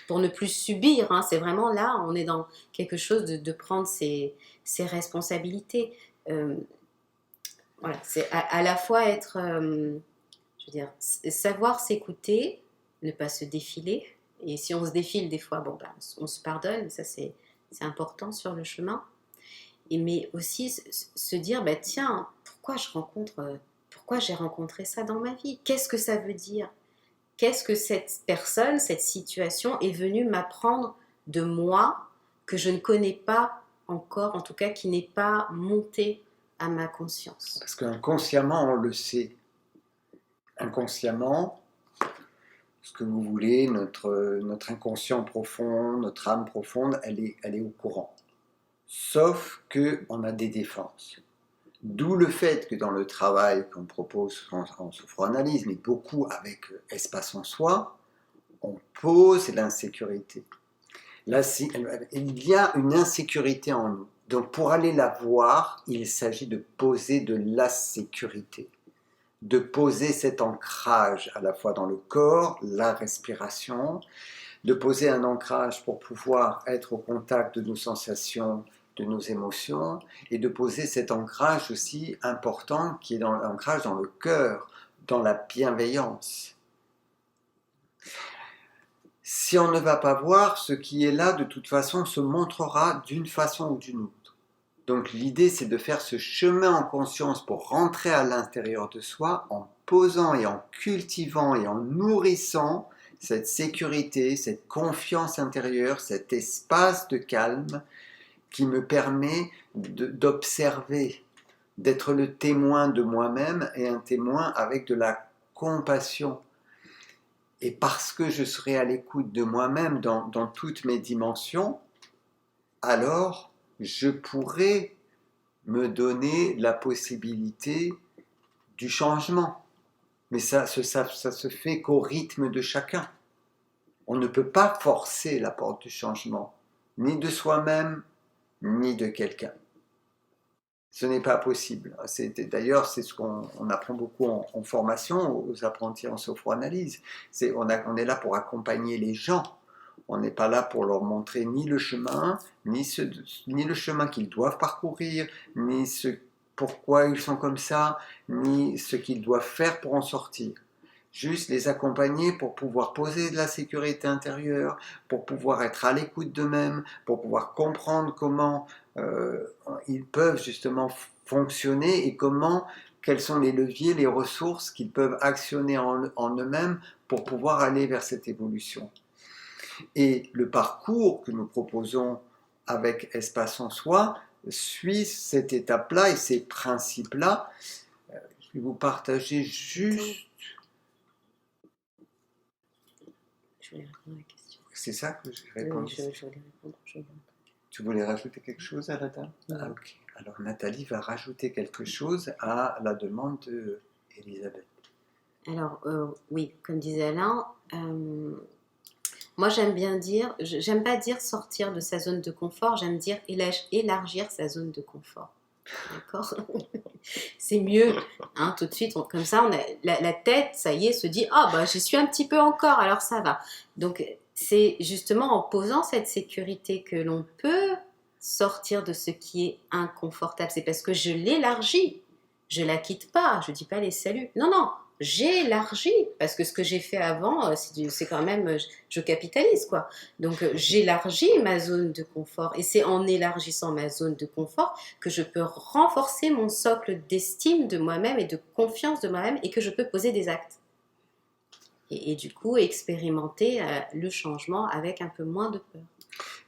Pour ne plus subir, hein, c'est vraiment là, on est dans quelque chose de prendre ses responsabilités. Voilà, c'est à la fois être, je veux dire, savoir s'écouter, ne pas se défiler. Et si on se défile des fois, bon, ben, on se pardonne, ça c'est important sur le chemin. Mais aussi se dire, bah, tiens, pourquoi j'ai rencontré ça dans ma vie? Qu'est-ce que ça veut dire? Qu'est-ce que cette personne, cette situation est venue m'apprendre de moi que je ne connais pas encore, en tout cas qui n'est pas monté à ma conscience? Parce qu'inconsciemment, on le sait. Inconsciemment, ce que vous voulez, notre inconscient profond, notre âme profonde, elle est au courant. Sauf qu'on a des défenses. D'où le fait que dans le travail qu'on propose en sophroanalyse, mais beaucoup avec Espace en Soi, on pose l'insécurité. Là, il y a une insécurité en nous. Donc pour aller la voir, il s'agit de poser de la sécurité, de poser cet ancrage à la fois dans le corps, la respiration, de poser un ancrage pour pouvoir être au contact de nos sensations, de nos émotions, et de poser cet ancrage aussi important qui est dans l'ancrage dans le cœur, dans la bienveillance. Si on ne va pas voir, ce qui est là de toute façon se montrera d'une façon ou d'une autre. Donc l'idée c'est de faire ce chemin en conscience pour rentrer à l'intérieur de soi en posant et en cultivant et en nourrissant cette sécurité, cette confiance intérieure, cet espace de calme qui me permet d'observer, d'être le témoin de moi-même et un témoin avec de la compassion. Et parce que je serai à l'écoute de moi-même dans toutes mes dimensions, alors je pourrai me donner la possibilité du changement. Mais ça se fait qu'au rythme de chacun. On ne peut pas forcer la porte du changement, ni de soi-même, ni de quelqu'un. Ce n'est pas possible. D'ailleurs, c'est ce qu'on apprend beaucoup en formation aux apprentis en sophroanalyse. On est là pour accompagner les gens. On n'est pas là pour leur montrer ni le chemin, ni le chemin qu'ils doivent parcourir, ni pourquoi ils sont comme ça, ni ce qu'ils doivent faire pour en sortir. Juste les accompagner pour pouvoir poser de la sécurité intérieure, pour pouvoir être à l'écoute d'eux-mêmes, pour pouvoir comprendre comment ils peuvent justement fonctionner et quels sont les leviers, les ressources qu'ils peuvent actionner en eux-mêmes pour pouvoir aller vers cette évolution. Et le parcours que nous proposons avec Espace en Soi suit cette étape-là et ces principes-là. Je vais vous partager juste... Je voulais répondre à la question. C'est ça que j'ai répondu. Oui, je voulais répondre. Tu voulais rajouter quelque chose à la dame? Ah, ok. Alors Nathalie va rajouter quelque chose à la demande d'Elisabeth. Alors, oui, comme disait Alain, moi j'aime pas dire sortir de sa zone de confort, j'aime dire élargir sa zone de confort. D'accord. C'est mieux, hein, tout de suite, comme ça, on a, la tête, ça y est, se dit, ah bah j'y suis un petit peu encore, alors ça va. Donc c'est justement en posant cette sécurité que l'on peut sortir de ce qui est inconfortable. C'est parce que je l'élargis, je la quitte pas, je dis pas les saluts. Non, non, j'élargis, parce que ce que j'ai fait avant, c'est quand même, je capitalise, quoi. Donc j'élargis ma zone de confort, et c'est en élargissant ma zone de confort que je peux renforcer mon socle d'estime de moi-même et de confiance de moi-même, et que je peux poser des actes. Et du coup, expérimenter le changement avec un peu moins de peur.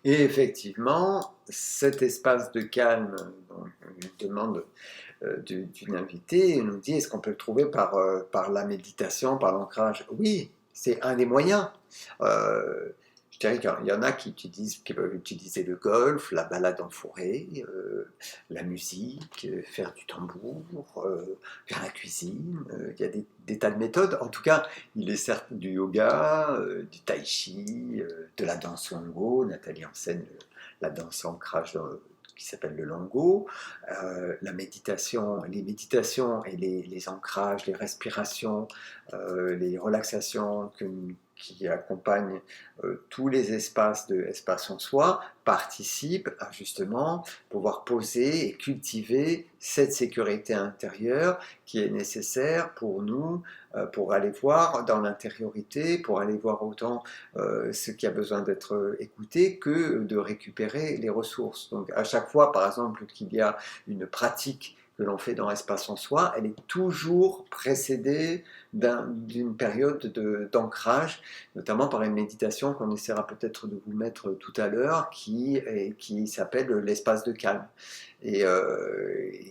Et effectivement, cet espace de calme, une demande d'une invitée, nous dit, est-ce qu'on peut le trouver par la méditation, par l'ancrage? Oui, c'est un des moyens. Je dirais qu'il y en a qui peuvent utiliser le golf, la balade en forêt, la musique, faire du tambour, faire la cuisine. Il y a des tas de méthodes. En tout cas, il est certes du yoga, du tai chi, de la danse Wango. Nathalie enseigne la danse ancrage qui s'appelle le Lango, la méditation, les méditations et les ancrages, les respirations, les relaxations qui accompagnent tous les espaces de Espace en Soi participent à justement pouvoir poser et cultiver cette sécurité intérieure qui est nécessaire pour nous, pour aller voir dans l'intériorité, pour aller voir autant ce qui a besoin d'être écouté que de récupérer les ressources. Donc à chaque fois, par exemple, qu'il y a une pratique que l'on fait dans Espace en Soi, elle est toujours précédée d'une période d'ancrage, notamment par une méditation qu'on essaiera peut-être de vous mettre tout à l'heure, qui s'appelle l'espace de calme. Et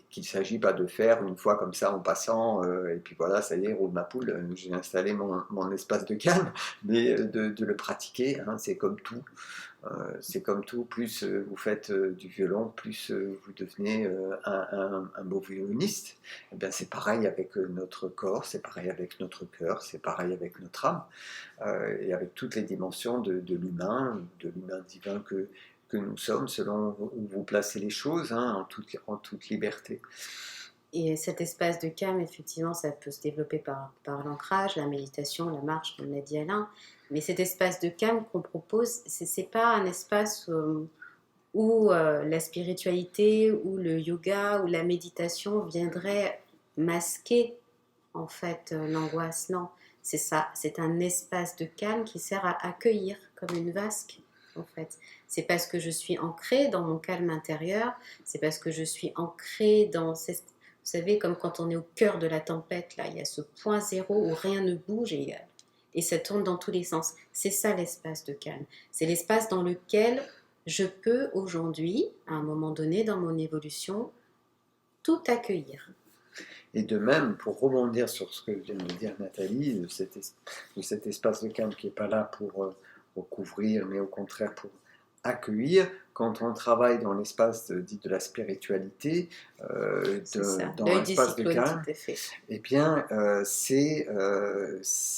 qu'il ne s'agit pas de faire une fois comme ça en passant, et puis voilà, ça y est, roule ma poule, j'ai installé mon espace de calme, mais de le pratiquer, hein, c'est comme tout. C'est comme tout, plus vous faites du violon, plus vous devenez un beau violoniste. Et bien, c'est pareil avec notre corps, c'est pareil avec notre cœur, c'est pareil avec notre âme, et avec toutes les dimensions de l'humain divin que nous sommes, selon où vous placez les choses, hein, en toute liberté. Et cet espace de calme, effectivement, ça peut se développer par l'ancrage, la méditation, la marche, comme l'a dit Alain. Mais cet espace de calme qu'on propose, c'est pas un espace où la spiritualité, ou le yoga, ou la méditation viendraient masquer en fait l'angoisse. Non, c'est ça, c'est un espace de calme qui sert à accueillir comme une vasque en fait. C'est parce que je suis ancrée dans mon calme intérieur, c'est parce que je suis ancrée dans cette... Vous savez, comme quand on est au cœur de la tempête, là, il y a ce point zéro où rien ne bouge et ça tourne dans tous les sens. C'est ça l'espace de calme. C'est l'espace dans lequel je peux aujourd'hui, à un moment donné dans mon évolution, tout accueillir. Et de même, pour rebondir sur ce que vient de dire Nathalie, de cet espace de calme qui n'est pas là pour recouvrir, mais au contraire pour accueillir, quand on travaille dans l'espace dit de la spiritualité, dans l'espace de calme, eh bien,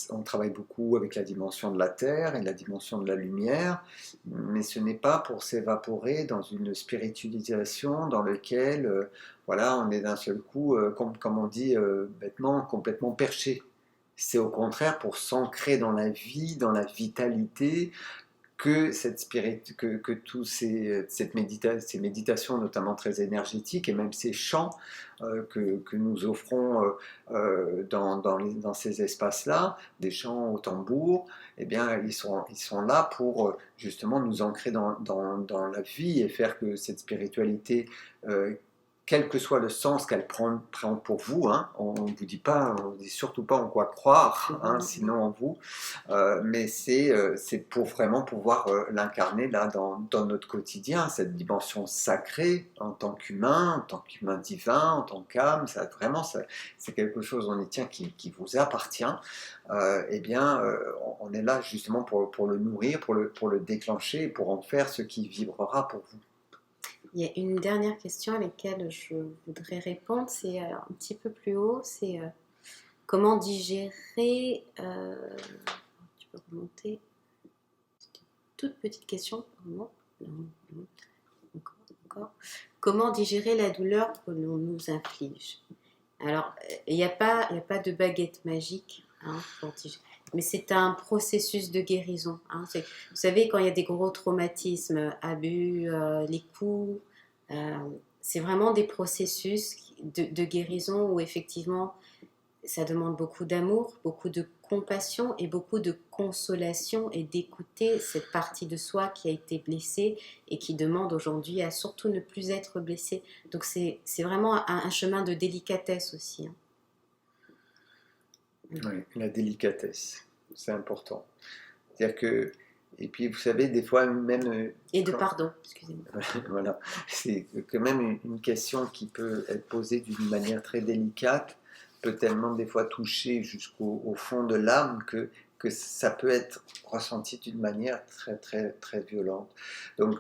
on travaille beaucoup avec la dimension de la terre et la dimension de la lumière, mais ce n'est pas pour s'évaporer dans une spiritualisation dans laquelle voilà, on est d'un seul coup, comme on dit bêtement, complètement perché. C'est au contraire pour s'ancrer dans la vie, dans la vitalité, que tous ces méditations, notamment très énergétiques, et même ces chants que nous offrons dans ces espaces-là, des chants au tambour, eh bien, ils sont là pour justement nous ancrer dans la vie et faire que cette spiritualité quel que soit le sens qu'elle prend pour vous, hein, on ne vous dit surtout pas en quoi croire, hein, sinon en vous, mais c'est pour vraiment pouvoir l'incarner là dans notre quotidien, cette dimension sacrée en tant qu'humain divin, en tant qu'âme, c'est quelque chose, on y tient, qui vous appartient. Eh bien, on est là justement pour le nourrir, pour le déclencher, pour en faire ce qui vibrera pour vous. Il y a une dernière question à laquelle je voudrais répondre, c'est un petit peu plus haut, c'est comment digérer... tu peux remonter. C'est une toute petite question. Non, encore. Comment digérer la douleur que l'on nous inflige? Alors, il n'y a pas de baguette magique pour digérer. Mais c'est un processus de guérison. Vous savez, quand il y a des gros traumatismes, abus, les coups, c'est vraiment des processus de guérison où effectivement, ça demande beaucoup d'amour, beaucoup de compassion et beaucoup de consolation et d'écouter cette partie de soi qui a été blessée et qui demande aujourd'hui à surtout ne plus être blessée. Donc c'est vraiment un chemin de délicatesse aussi. Oui, la délicatesse, c'est important. C'est-à-dire que, et puis vous savez, des fois même... Et de pardon, excusez-moi. Voilà, c'est quand même une question qui peut être posée d'une manière très délicate, peut tellement des fois toucher jusqu'au fond de l'âme que ça peut être ressenti d'une manière très, très, très violente. Donc,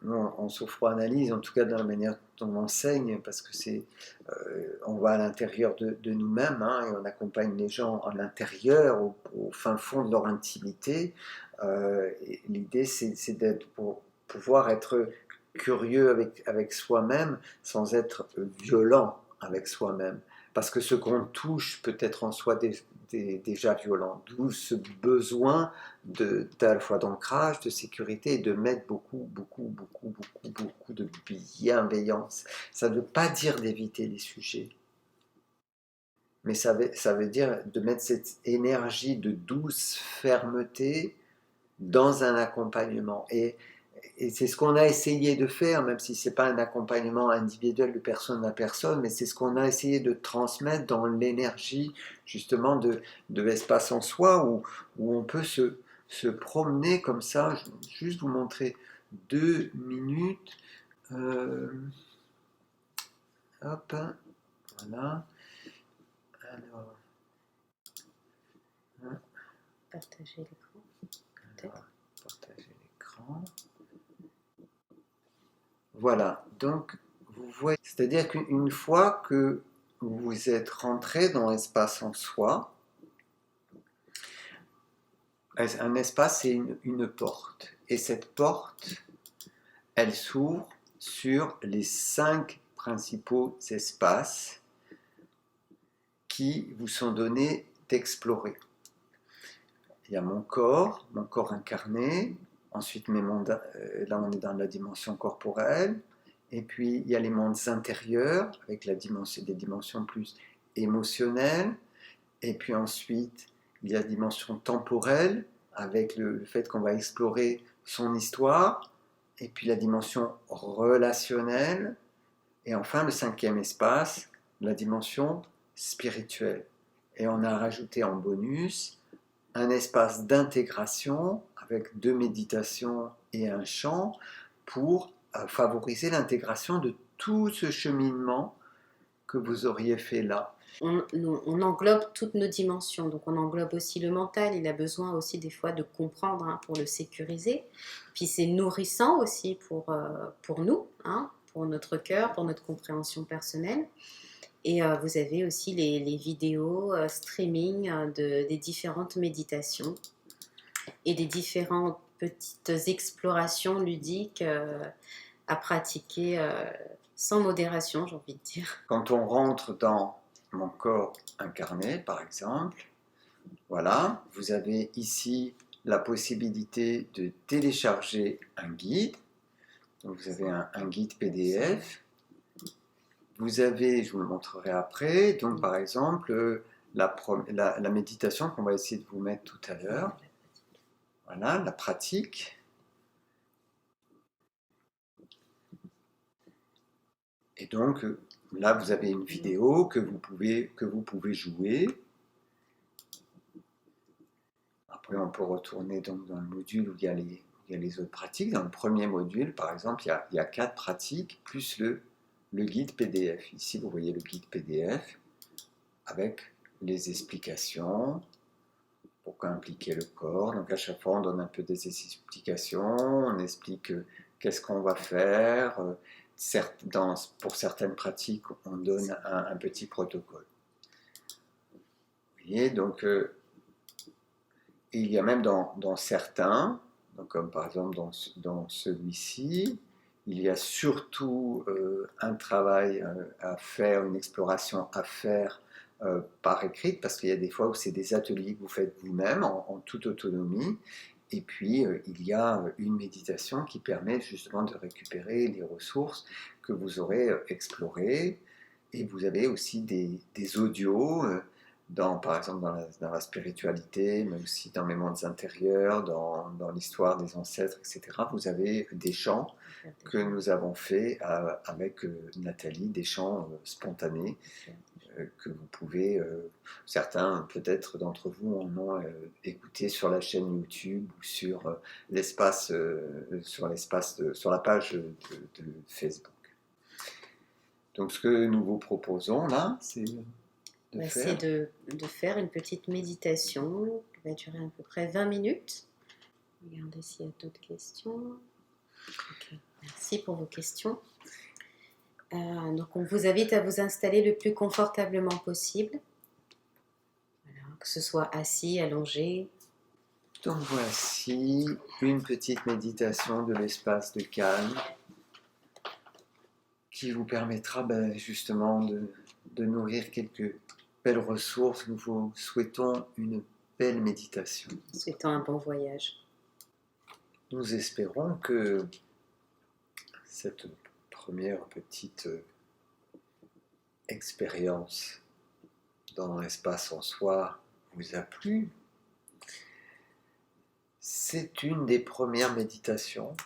en sophro-analyse, en tout cas dans la manière dont on enseigne, parce que on va à l'intérieur de nous-mêmes, hein, et on accompagne les gens à l'intérieur, au fin fond de leur intimité. L'idée, c'est d'être pour pouvoir être curieux avec soi-même sans être violent avec soi-même. Parce que ce qu'on touche peut être en soi déjà violent. D'où ce besoin à la fois d'ancrage, de sécurité et de mettre beaucoup de bienveillance. Ça ne veut pas dire d'éviter les sujets. Mais ça veut dire de mettre cette énergie de douce fermeté dans un accompagnement. Et c'est ce qu'on a essayé de faire, même si ce n'est pas un accompagnement individuel de personne à personne, mais c'est ce qu'on a essayé de transmettre dans l'énergie justement de l'espace en soi, où on peut se promener comme ça. Je vais juste vous montrer 2 minutes. Hop, voilà. Alors, partager l'écran, peut-être. Partager l'écran. Voilà, donc vous voyez, c'est-à-dire qu'une fois que vous êtes rentré dans l'espace en soi, un espace c'est une porte, et cette porte, elle s'ouvre sur les 5 principaux espaces qui vous sont donnés d'explorer. Il y a mon corps incarné, ensuite mes mondes, là on est dans la dimension corporelle, et puis il y a les mondes intérieurs, avec des dimensions plus émotionnelles, et puis ensuite il y a la dimension temporelle, avec le fait qu'on va explorer son histoire, et puis la dimension relationnelle, et enfin le 5e espace, la dimension spirituelle. Et on a rajouté en bonus un espace d'intégration avec 2 méditations et un chant pour favoriser l'intégration de tout ce cheminement que vous auriez fait là. On englobe toutes nos dimensions, donc on englobe aussi le mental, il a besoin aussi des fois de comprendre pour le sécuriser, puis c'est nourrissant aussi pour nous, pour notre cœur, pour notre compréhension personnelle. Et vous avez aussi les vidéos streaming des différentes méditations et des différentes petites explorations ludiques à pratiquer sans modération, j'ai envie de dire. Quand on rentre dans mon corps incarné, par exemple, voilà, vous avez ici la possibilité de télécharger un guide. Donc vous avez un guide PDF. Vous avez, je vous le montrerai après, donc par exemple, la méditation qu'on va essayer de vous mettre tout à l'heure. Voilà, la pratique. Et donc, là, vous avez une vidéo que vous pouvez jouer. Après, on peut retourner donc dans le module où il y a les autres pratiques. Dans le premier module, par exemple, il y a 4 pratiques, plus le guide PDF. Ici, vous voyez le guide PDF avec les explications, pourquoi impliquer le corps. Donc à chaque fois, on donne un peu des explications, on explique qu'est-ce qu'on va faire. Pour certaines pratiques, on donne un petit protocole. Vous voyez, donc il y a même dans certains, donc comme par exemple dans celui-ci, il y a surtout un travail à faire, une exploration à faire par écrit, parce qu'il y a des fois où c'est des ateliers que vous faites vous-même en toute autonomie, et puis il y a une méditation qui permet justement de récupérer les ressources que vous aurez explorées, et vous avez aussi des audios, par exemple dans la spiritualité, mais aussi dans mes mondes intérieurs, dans l'histoire des ancêtres, etc. Vous avez des chants que nous avons faits avec Nathalie, des chants spontanés que vous pouvez, certains peut-être d'entre vous en ont écouté sur la chaîne YouTube ou sur sur la page de Facebook. Donc ce que nous vous proposons là, c'est de faire une petite méditation qui va durer à peu près 20 minutes. Regardez s'il y a d'autres questions. Okay. Merci pour vos questions. Donc on vous invite à vous installer le plus confortablement possible. Voilà, que ce soit assis, allongé. Donc voici une petite méditation de l'espace de calme qui vous permettra justement de nourrir quelques belles ressources. Nous vous souhaitons une belle méditation. Souhaitons un bon voyage. Nous espérons que cette première petite expérience dans l'espace en soi vous a plu. C'est une des premières méditations.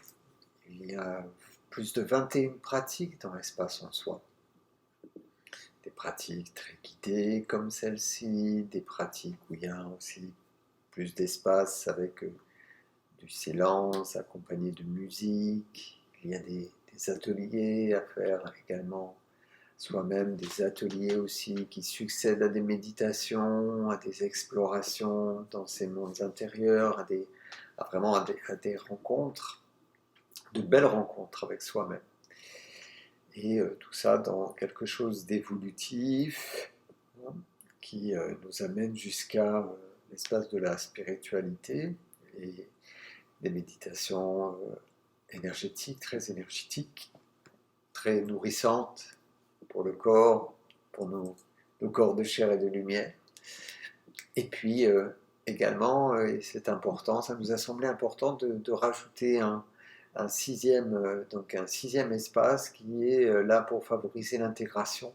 Il y a plus de 21 pratiques dans l'espace en soi. Des pratiques très guidées comme celle-ci, des pratiques où il y a aussi plus d'espace avec du silence accompagné de musique. Il y a des ateliers à faire également soi-même, des ateliers aussi qui succèdent à des méditations, à des explorations dans ces mondes intérieurs, à des rencontres, de belles rencontres avec soi-même. Et tout ça dans quelque chose d'évolutif qui nous amène jusqu'à l'espace de la spiritualité et des méditations énergétique, très énergétique, très nourrissante pour le corps, pour nos corps de chair et de lumière. Et puis également, et c'est important, ça nous a semblé important de rajouter un sixième espace qui est là pour favoriser l'intégration,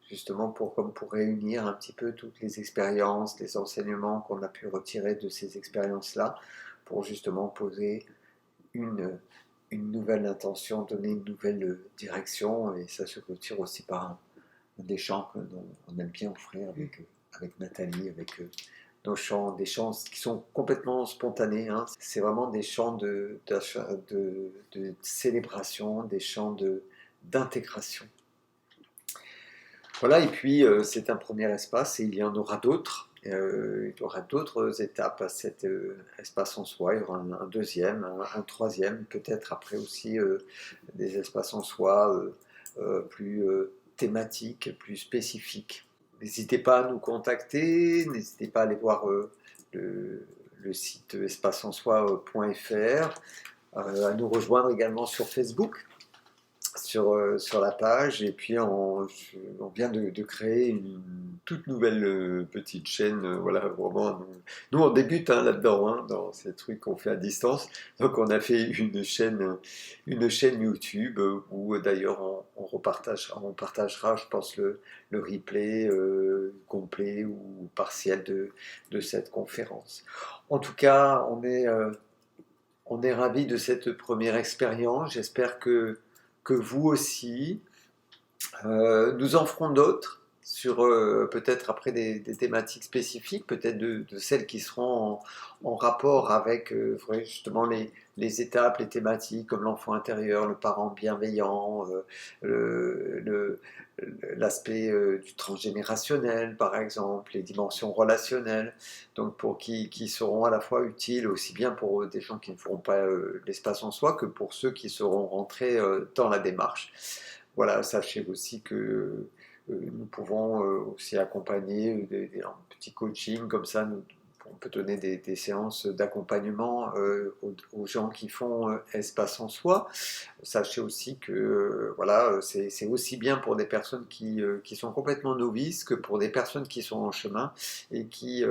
justement comme pour réunir un petit peu toutes les expériences, les enseignements qu'on a pu retirer de ces expériences-là, pour justement poser une nouvelle intention, donner une nouvelle direction, et ça se clôture aussi par des chants qu'on aime bien offrir avec Nathalie, avec nos chants, des chants qui sont complètement spontanés. Hein. C'est vraiment des chants de célébration, des chants d'intégration. Voilà, et puis c'est un premier espace et il y en aura d'autres. Il y aura d'autres étapes à cet espace en soi. Il y aura un deuxième, un troisième, peut-être après aussi des espaces en soi plus thématiques, plus spécifiques. N'hésitez pas à nous contacter, n'hésitez pas à aller voir le site espaceensoi.fr, à nous rejoindre également sur Facebook. Sur la page, et puis on vient de créer une toute nouvelle petite chaîne, voilà, vraiment, nous on débute là-dedans, hein, dans ces trucs qu'on fait à distance, donc on a fait une chaîne YouTube, où d'ailleurs on partagera, je pense, le replay complet ou partiel de cette conférence. En tout cas, on est ravis de cette première expérience, j'espère que vous aussi. Nous en ferons d'autres, sur peut-être après des thématiques spécifiques, peut-être de celles qui seront en rapport avec justement les étapes, les thématiques comme l'enfant intérieur, le parent bienveillant, l'aspect du transgénérationnel par exemple, les dimensions relationnelles, donc pour qui seront à la fois utiles aussi bien pour des gens qui ne feront pas l'espace en soi que pour ceux qui seront rentrés dans la démarche. Voilà, sachez aussi que nous pouvons aussi accompagner un petit coaching, comme ça on peut donner des séances d'accompagnement aux gens qui font espace en soi. Sachez aussi que voilà, c'est aussi bien pour des personnes qui sont complètement novices que pour des personnes qui sont en chemin et qui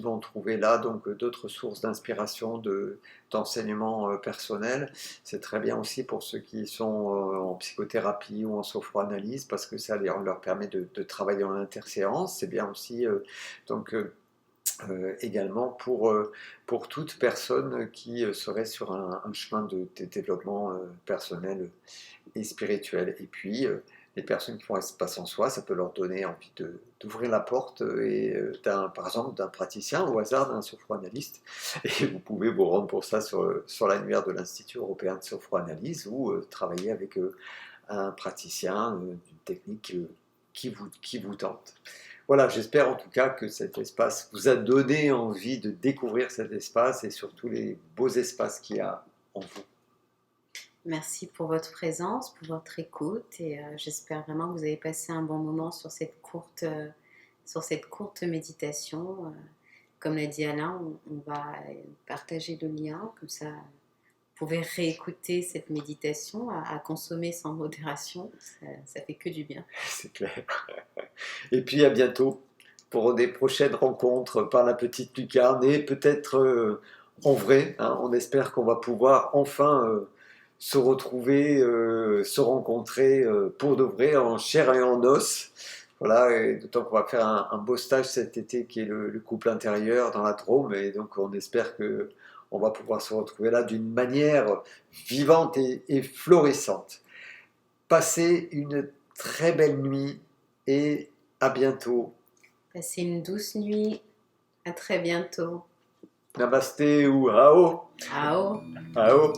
vont trouver là donc d'autres sources d'inspiration, d'enseignement personnel. C'est très bien aussi pour ceux qui sont en psychothérapie ou en sophroanalyse parce que ça leur permet de travailler en interséance. C'est bien aussi également pour toute personne qui serait sur un chemin de développement personnel et spirituel. Et puis, les personnes qui font espace en soi, ça peut leur donner envie d'ouvrir la porte, par exemple, d'un praticien, au hasard d'un sophroanalyste. Et vous pouvez vous rendre pour ça sur l'annuaire de l'Institut européen de sophroanalyse ou travailler avec un praticien d'une technique qui vous tente. Voilà, j'espère en tout cas que cet espace vous a donné envie de découvrir cet espace et surtout les beaux espaces qu'il y a en vous. Merci pour votre présence, pour votre écoute et j'espère vraiment que vous avez passé un bon moment sur cette courte méditation. Comme l'a dit Alain, on va partager le lien, comme ça vous pouvez réécouter cette méditation à consommer sans modération, ça fait que du bien. C'est clair. Et puis à bientôt pour des prochaines rencontres par la petite lucarne et peut-être en vrai. Hein, on espère qu'on va pouvoir enfin se retrouver, se rencontrer pour de vrai en chair et en os. Voilà, et d'autant qu'on va faire un beau stage cet été qui est le couple intérieur dans la Drôme, et donc on espère que on va pouvoir se retrouver là d'une manière vivante et florissante. Passez une très belle nuit et à bientôt. Passez une douce nuit, à très bientôt. Namasté ou Ao. Ao. Ao.